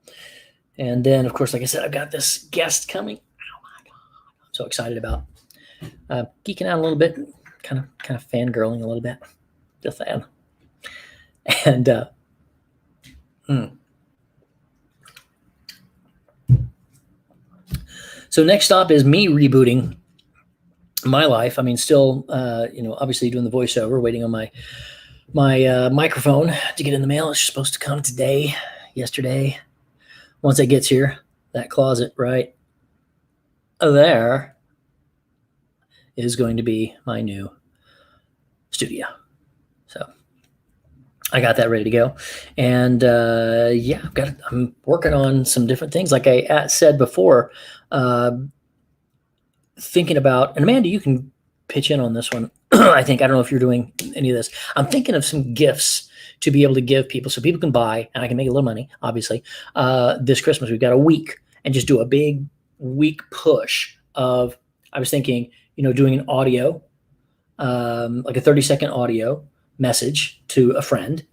then of course, like I said, I've got this guest coming. Oh my God. I'm so excited about geeking out a little bit, kind of fangirling a little bit. Just saying. And So next stop is me rebooting my life. I mean, still, obviously doing the voiceover, waiting on my microphone to get in the mail. It's supposed to come today, yesterday. Once it gets here, that closet right there is going to be my new studio. So I got that ready to go. And I'm working on some different things. Like I said before, thinking about, and Amanda, you can pitch in on this one. I don't know if you're doing any of this. I'm thinking of some gifts to be able to give people so people can buy, and I can make a little money, obviously. This Christmas, we've got a week, and just do a big week push of, I was thinking, doing an audio, like a 30-second audio message to a friend,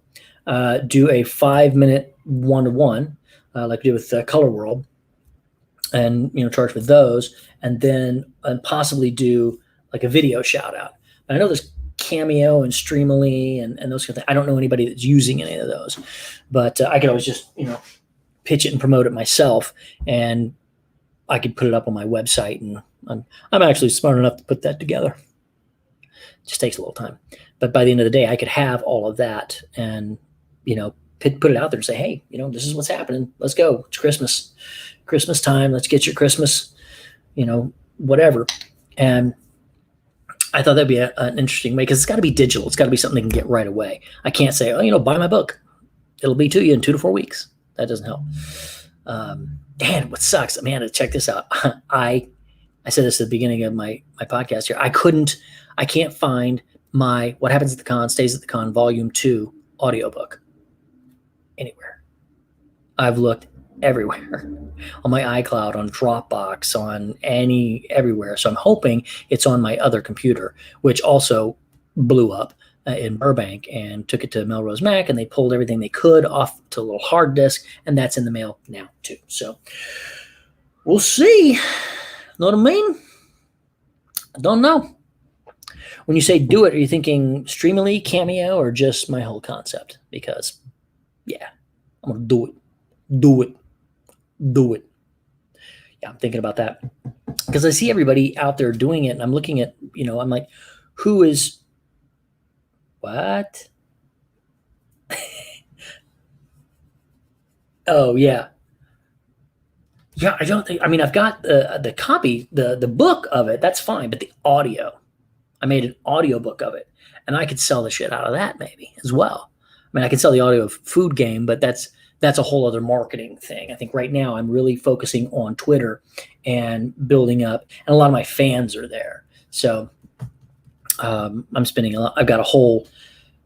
do a 5-minute one-to-one, like we did with Color World, and charge for those, and then possibly do like a video shout out. I know there's Cameo and Streamily and those kind of things. I don't know anybody that's using any of those, but I could always just pitch it and promote it myself, and I could put it up on my website. And I'm actually smart enough to put that together. It just takes a little time, but by the end of the day, I could have all of that and put it out there and say, hey, this is what's happening. Let's go. It's Christmas time. Let's get your Christmas, whatever. And I thought that'd be an interesting way, because it's got to be digital. It's got to be something they can get right away. I can't say, buy my book. It'll be to you in 2 to 4 weeks. That doesn't help. And what sucks, Amanda, check this out. I said this at the beginning of my podcast here. I can't find my What Happens at the Con Stays at the Con Volume 2 audiobook anywhere. I've looked everywhere, on my iCloud, on Dropbox, on everywhere. So I'm hoping it's on my other computer, which also blew up in Burbank, and took it to Melrose Mac, and they pulled everything they could off to a little hard disk, and that's in the mail now too. So we'll see. Know what I mean? I don't know. When you say do it, are you thinking Streamily, Cameo, or just my whole concept? Because I'm gonna do it. Yeah, I'm thinking about that, because I see everybody out there doing it, and I'm looking at, I'm like, who is what? Oh yeah. Yeah, I don't think, I've got the copy, the book of it, that's fine, but the audio, I made an audio book of it, and I could sell the shit out of that maybe as well. I could sell the audio of Food Game, but that's a whole other marketing thing. I think right now I'm really focusing on Twitter and building up, and a lot of my fans are there. So I'm spending a lot. I've got a whole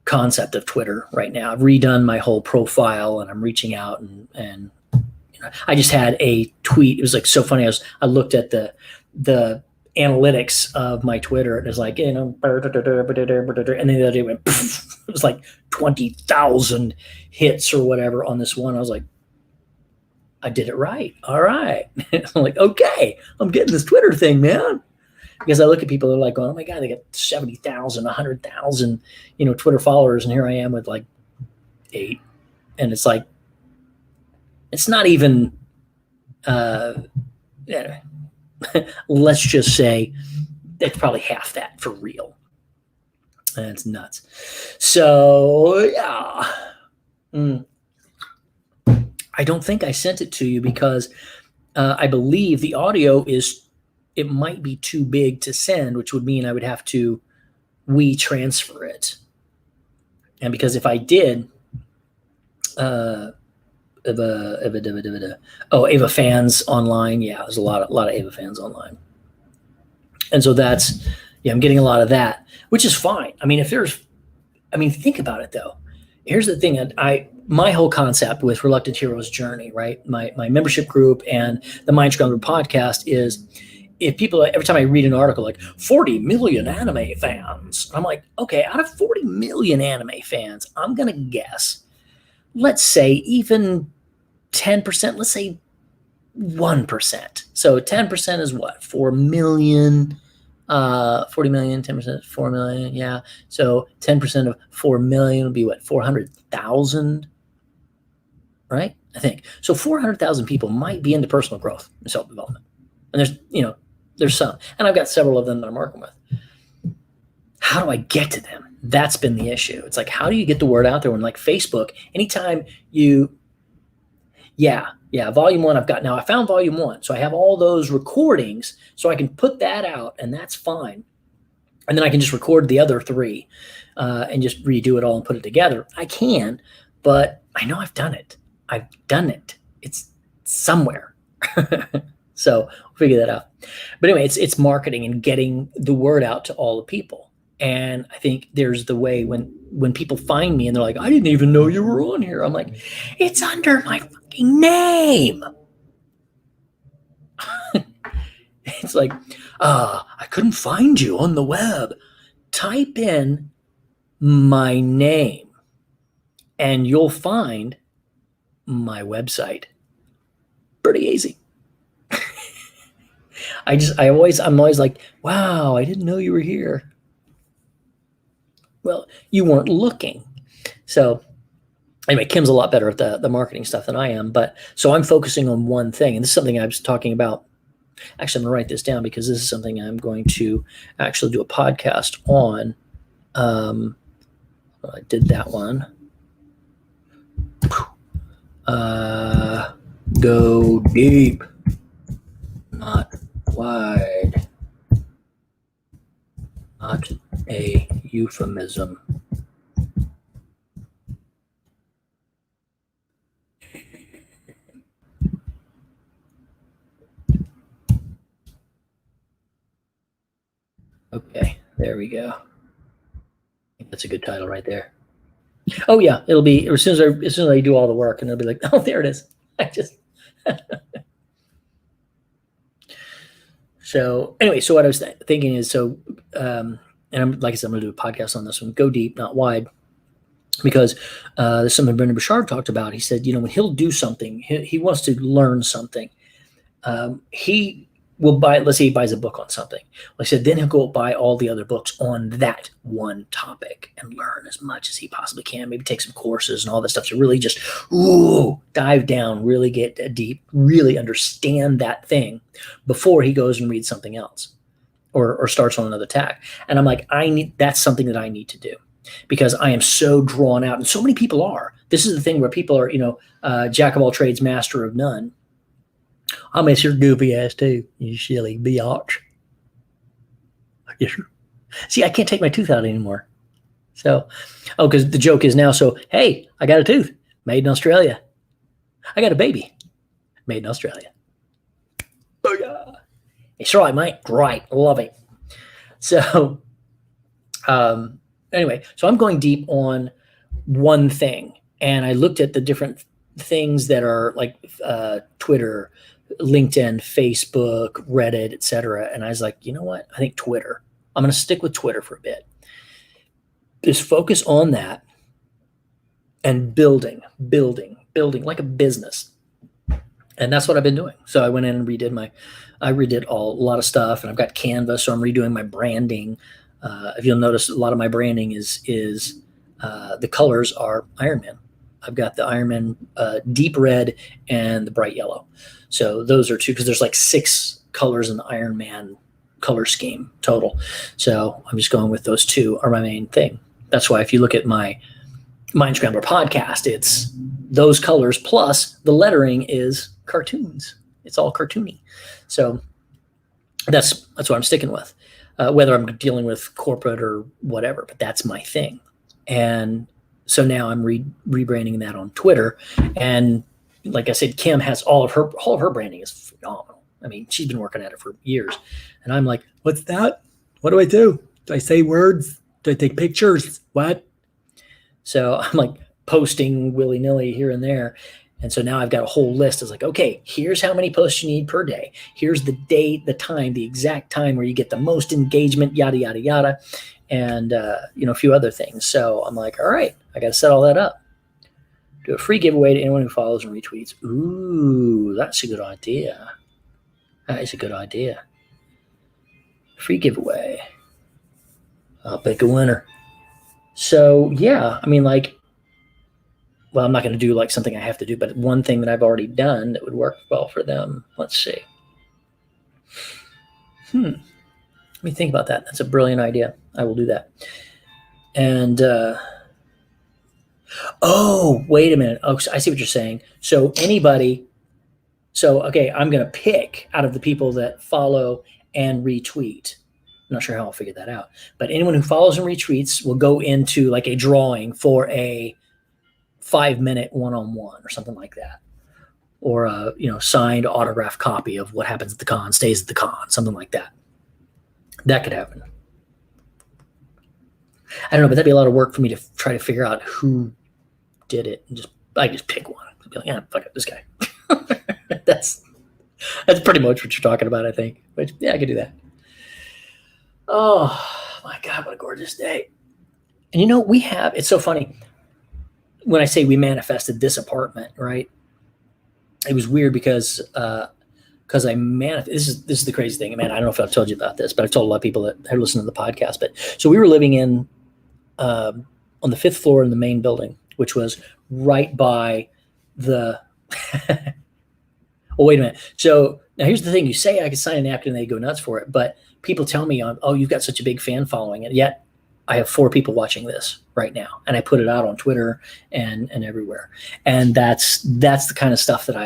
concept of Twitter right now. I've redone my whole profile, and I'm reaching out, and I just had a tweet. It was like so funny. I looked at the analytics of my Twitter, and it was like, and then the other day it went, poof. It was like 20,000 hits or whatever on this one. I was like, I did it right. All right. I'm like, okay, I'm getting this Twitter thing, man. Because I look at people, they're like, oh my God, they got 70,000, 100,000, Twitter followers. And here I am with like 8. And it's like, it's not even, let's just say it's probably half that for real. And it's nuts. So yeah. I don't think I sent it to you because I believe the audio it might be too big to send, which would mean I would have to transfer it. And because if I did, Ava fans online. Yeah, there's a lot of Ava fans online. And so I'm getting a lot of that, which is fine. Think about it though. Here's the thing. My whole concept with Reluctant Heroes Journey, right? My membership group and the Mind Scrambler podcast is, if people, every time I read an article like 40 million anime fans, I'm like, okay, out of 40 million anime fans, I'm going to guess, let's say even 10%, let's say 1%. So 10% is what? 4 million, 40 million, 10%, 4 million. Yeah. So 10% of 4 million would be what? 400,000, right? I think. So 400,000 people might be into personal growth and self-development. And there's some, and I've got several of them that I'm working with. How do I get to them? That's been the issue. It's like, how do you get the word out there when, like, Facebook, anytime volume 1 I've got now. I found volume 1, so I have all those recordings, so I can put that out, and that's fine. And then I can just record the other 3 and just redo it all and put it together. I can, but I know I've done it. It's somewhere. So we'll figure that out. But anyway, it's marketing and getting the word out to all the people. And I think there's the way when people find me and they're like, I didn't even know you were on here. I'm like, it's under my fucking name. It's like, I couldn't find you on the web. Type in my name and you'll find my website. Pretty easy. I'm always like, wow, I didn't know you were here. Well, you weren't looking. So anyway, Kim's a lot better at the marketing stuff than I am. But so I'm focusing on one thing. And this is something I was talking about. Actually, I'm going to write this down because this is something I'm going to actually do a podcast on. I did that one. Go deep, not wide. Not a euphemism. Okay, there we go. I think that's a good title right there. Oh yeah, it'll be as soon as I do all the work, and it'll be like, oh, there it is. I just So anyway, so what I was thinking is, and I'm like I said, I'm going to do a podcast on this one. Go deep, not wide, because there's something Brendan Burchard talked about. He said, when he'll do something, he wants to learn something. He will buy. Let's say he buys a book on something. Like I said, then he'll go buy all the other books on that one topic and learn as much as he possibly can. Maybe take some courses and all that stuff to really just dive down, really get deep, really understand that thing before he goes and reads something else or starts on another tack. And I'm like, that's something that I need to do because I am so drawn out, and so many people are. This is the thing where people are, jack of all trades, master of none. I miss your goofy ass too, you silly biatch. Yes, sir. See, I can't take my tooth out anymore. So, because the joke is now, so, hey, I got a tooth made in Australia. I got a baby made in Australia. Oh, yeah. It's right, mate. Right. Love it. So, anyway, so I'm going deep on one thing. And I looked at the different things that are like Twitter, LinkedIn, Facebook, Reddit, etc. And I was like, you know what? I think Twitter. I'm going to stick with Twitter for a bit. Just focus on that and building like a business. And that's what I've been doing. So I went in and redid a lot of stuff, and I've got Canva, so I'm redoing my branding. If you'll notice, a lot of my branding is the colors are Iron Man. I've got the Iron Man deep red and the bright yellow. So those are 2, because there's like 6 colors in the Iron Man color scheme total. So I'm just going with those 2 are my main thing. That's why if you look at my Mind Scrambler podcast, it's those colors plus the lettering is cartoons. It's all cartoony. So that's what I'm sticking with, whether I'm dealing with corporate or whatever, but that's my thing. And so now I'm rebranding that on Twitter. And like I said, Kim has all of her branding is phenomenal. I mean, she's been working at it for years. And I'm like, what's that? What do I do? Do I say words? Do I take pictures? What? So I'm like posting willy-nilly here and there. And so now I've got a whole list. It's like, okay, here's how many posts you need per day. Here's the date, the time, the exact time where you get the most engagement, yada, yada, yada. And, a few other things. So I'm like, all right, I got to set all that up. Do a free giveaway to anyone who follows and retweets. Ooh, that's a good idea. That is a good idea. Free giveaway. I'll pick a winner. So, yeah, I mean, like, well, I'm not going to do like something I have to do, but one thing that I've already done that would work well for them. Let's see. Let me think about that. That's a brilliant idea. I will do that. And oh, wait a minute. Oh, I see what you're saying. So anybody. So okay, I'm going to pick out of the people that follow and retweet. I'm not sure how I'll figure that out, but anyone who follows and retweets will go into like a drawing for a 5-minute one-on-one or something like that, or a signed autographed copy of what happens at the con stays at the con, something like that. That could happen. I don't know, but that'd be a lot of work for me to try to figure out who did it, and I just pick one. I'd be like, yeah, fuck it, this guy. That's pretty much what you're talking about, I think. But yeah, I could do that. Oh my God, what a gorgeous day! And it's so funny when I say we manifested this apartment, right? It was weird because this is the crazy thing, man. I don't know if I've told you about this, but I've told a lot of people that have listened to the podcast. But so we were living in on the 5th floor in the main building, which was right by the. Oh, wait a minute. So now here's the thing: you say I could sign a napkin, and they go nuts for it, but people tell me, "Oh, you've got such a big fan following," and yet I have 4 people watching this right now, and I put it out on Twitter and everywhere, and that's the kind of stuff that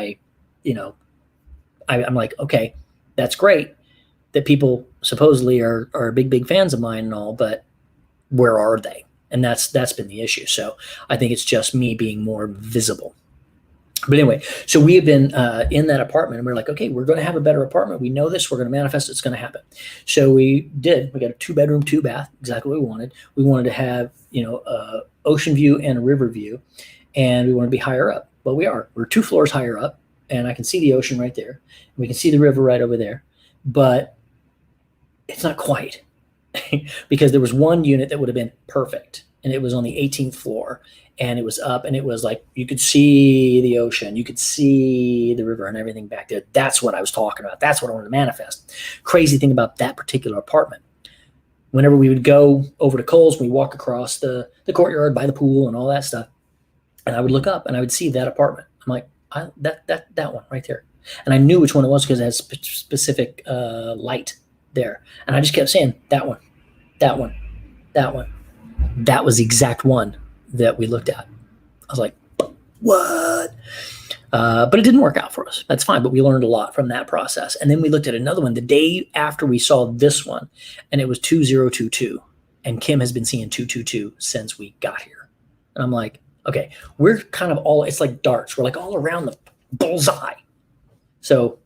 I'm like, okay, that's great that people supposedly are big fans of mine and all, but where are they? And that's been the issue. So I think it's just me being more visible. But anyway, so we have been in that apartment, and we're like, okay, we're going to have a better apartment. We know this. We're going to manifest. It's going to happen. So we did. We got a 2-bedroom, 2-bath, exactly what we wanted. We wanted to have, a ocean view and a river view, and we wanted to be higher up. Well, we are. We're 2 floors higher up, and I can see the ocean right there. We can see the river right over there, but it's not quite because there was one unit that would have been perfect, and it was on the 18th floor. And it was up, and it was like you could see the ocean, you could see the river and everything back there. That's what I was talking about. That's what I wanted to manifest. Crazy thing about that particular apartment. Whenever we would go over to Kohl's, we walk across the courtyard by the pool and all that stuff, and I would look up and I would see that apartment. I'm like, that one right there. And I knew which one it was because it has specific light there. And I just kept saying, that one, that one, that one. That was the exact one that we looked at. I was like, what? But it didn't work out for us. That's fine. But we learned a lot from that process. And then we looked at another one the day after we saw this one, and it was 2022. And Kim has been seeing 222 since we got here. And I'm like, okay, we're kind of it's like darts. We're like all around the bullseye. So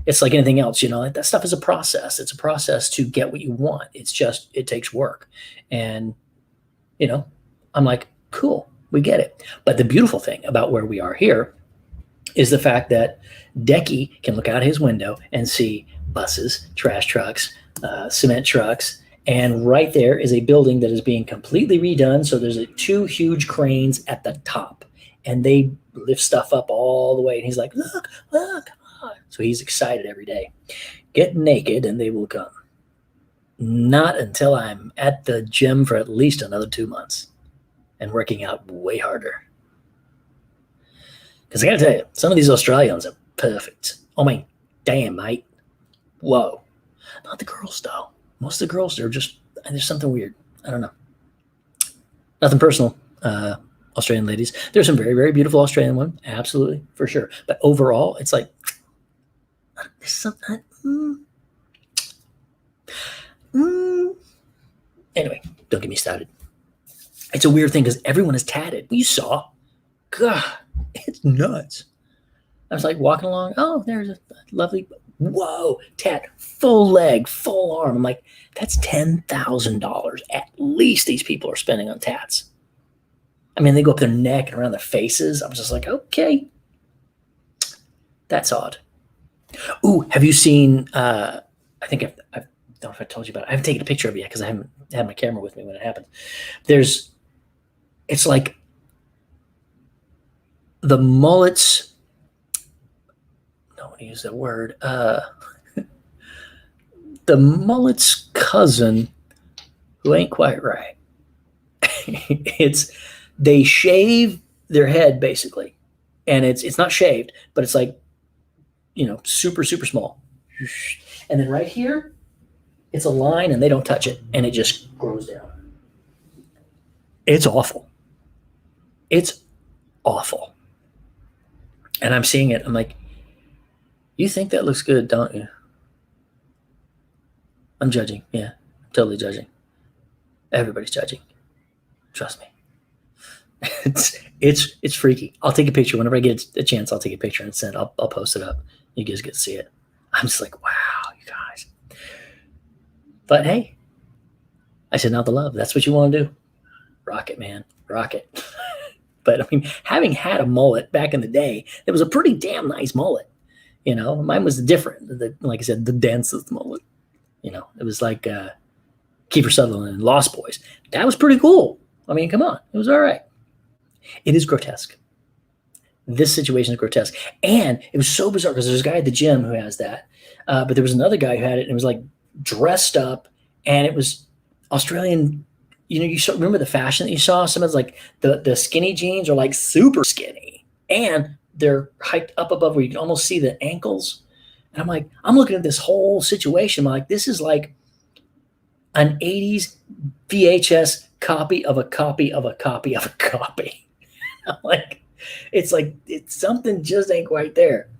it's like anything else, that stuff is a process. It's a process to get what you want. It's just, it takes work. And, I'm like, cool, we get it. But the beautiful thing about where we are here is the fact that Decky can look out his window and see buses, trash trucks, cement trucks, and right there is a building that is being completely redone. So there's 2 huge cranes at the top, and they lift stuff up all the way. And he's like, look. So he's excited every day. Get naked and they will come. Not until I'm at the gym for at least another 2 months and working out way harder. Because I got to tell you, some of these Australians are perfect. I mean, damn, mate. Whoa. Not the girls, though. Most of the girls are just, there's something weird. I don't know. Nothing personal, Australian ladies. There's some very, very beautiful Australian women. Absolutely, for sure. But overall, it's like, there's something. Anyway, don't get me started. It's a weird thing because everyone is tatted. You saw. God, it's nuts. I was like walking along. Oh, there's a lovely, whoa, tat, full leg, full arm. I'm like, that's $10,000 at least these people are spending on tats. I mean, they go up their neck and around their faces. I was just like, okay, that's odd. Ooh, have you seen, I think I don't know if I told you about it. I haven't taken a picture of it yet because I haven't had my camera with me when it happened. It's like the mullet's, I don't want to use that word, the mullet's cousin who ain't quite right. They shave their head basically, and it's not shaved, but it's like, super, super small. And then right here, It's a line and they don't touch it and it just grows down. It's awful. It's awful. And I'm seeing it. I'm like, you think that looks good, don't you? I'm judging. Yeah, I'm totally judging. Everybody's judging. Trust me. It's freaky. I'll take a picture whenever I get a chance. I'll take a picture and send. I'll post it up. You guys get to see it. I'm just like, wow, you guys. But hey, I said not the love. That's what you want to do. Rock it, man. Rock it. But I mean, having had a mullet back in the day, it was a pretty damn nice mullet. You know, mine was different. Like I said, the densest mullet. You know, it was like Kiefer Sutherland and Lost Boys. That was pretty cool. I mean, come on. It was all right. It is grotesque. This situation is grotesque. And it was so bizarre because there's a guy at the gym who has that. But there was another guy who had it and it was like dressed up and it was Australian. You know, you remember the fashion that you saw? Some of like the skinny jeans are like super skinny and they're hiked up above where you can almost see the ankles. And I'm like, I'm looking at this whole situation. I'm like, this is like an 80s VHS copy of a copy of a copy of a copy. I'm like, it's something just ain't quite there.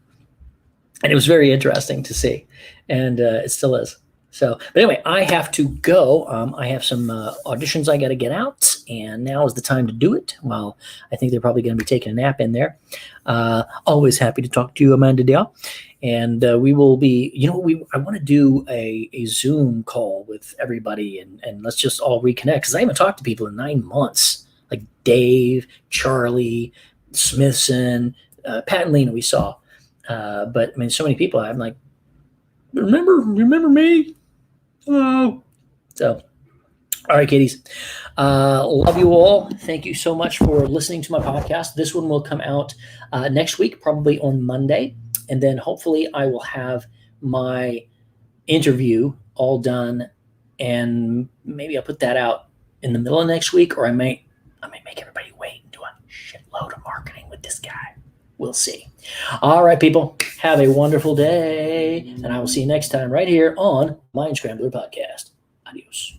And it was very interesting to see. And it still is. So, but anyway, I have to go. I have some auditions I got to get out, and now is the time to do it. Well, I think they're probably going to be taking a nap in there. Always happy to talk to you, Amanda Dale. And we will be, you know, I want to do a Zoom call with everybody, and let's just all reconnect because I haven't talked to people in 9 months, like Dave, Charlie, Smithson, Pat and Lena we saw. But I mean, so many people. I'm like, remember me? Hello. So, all right, kiddies. Love you all. Thank you so much for listening to my podcast. This one will come out next week, probably on Monday. And then hopefully I will have my interview all done. And maybe I'll put that out in the middle of next week, or I might make everybody wait and do a shitload of marketing with this guy. We'll see. All right, people. Have a wonderful day. And I will see you next time right here on Mind Scrambler Podcast. Adios.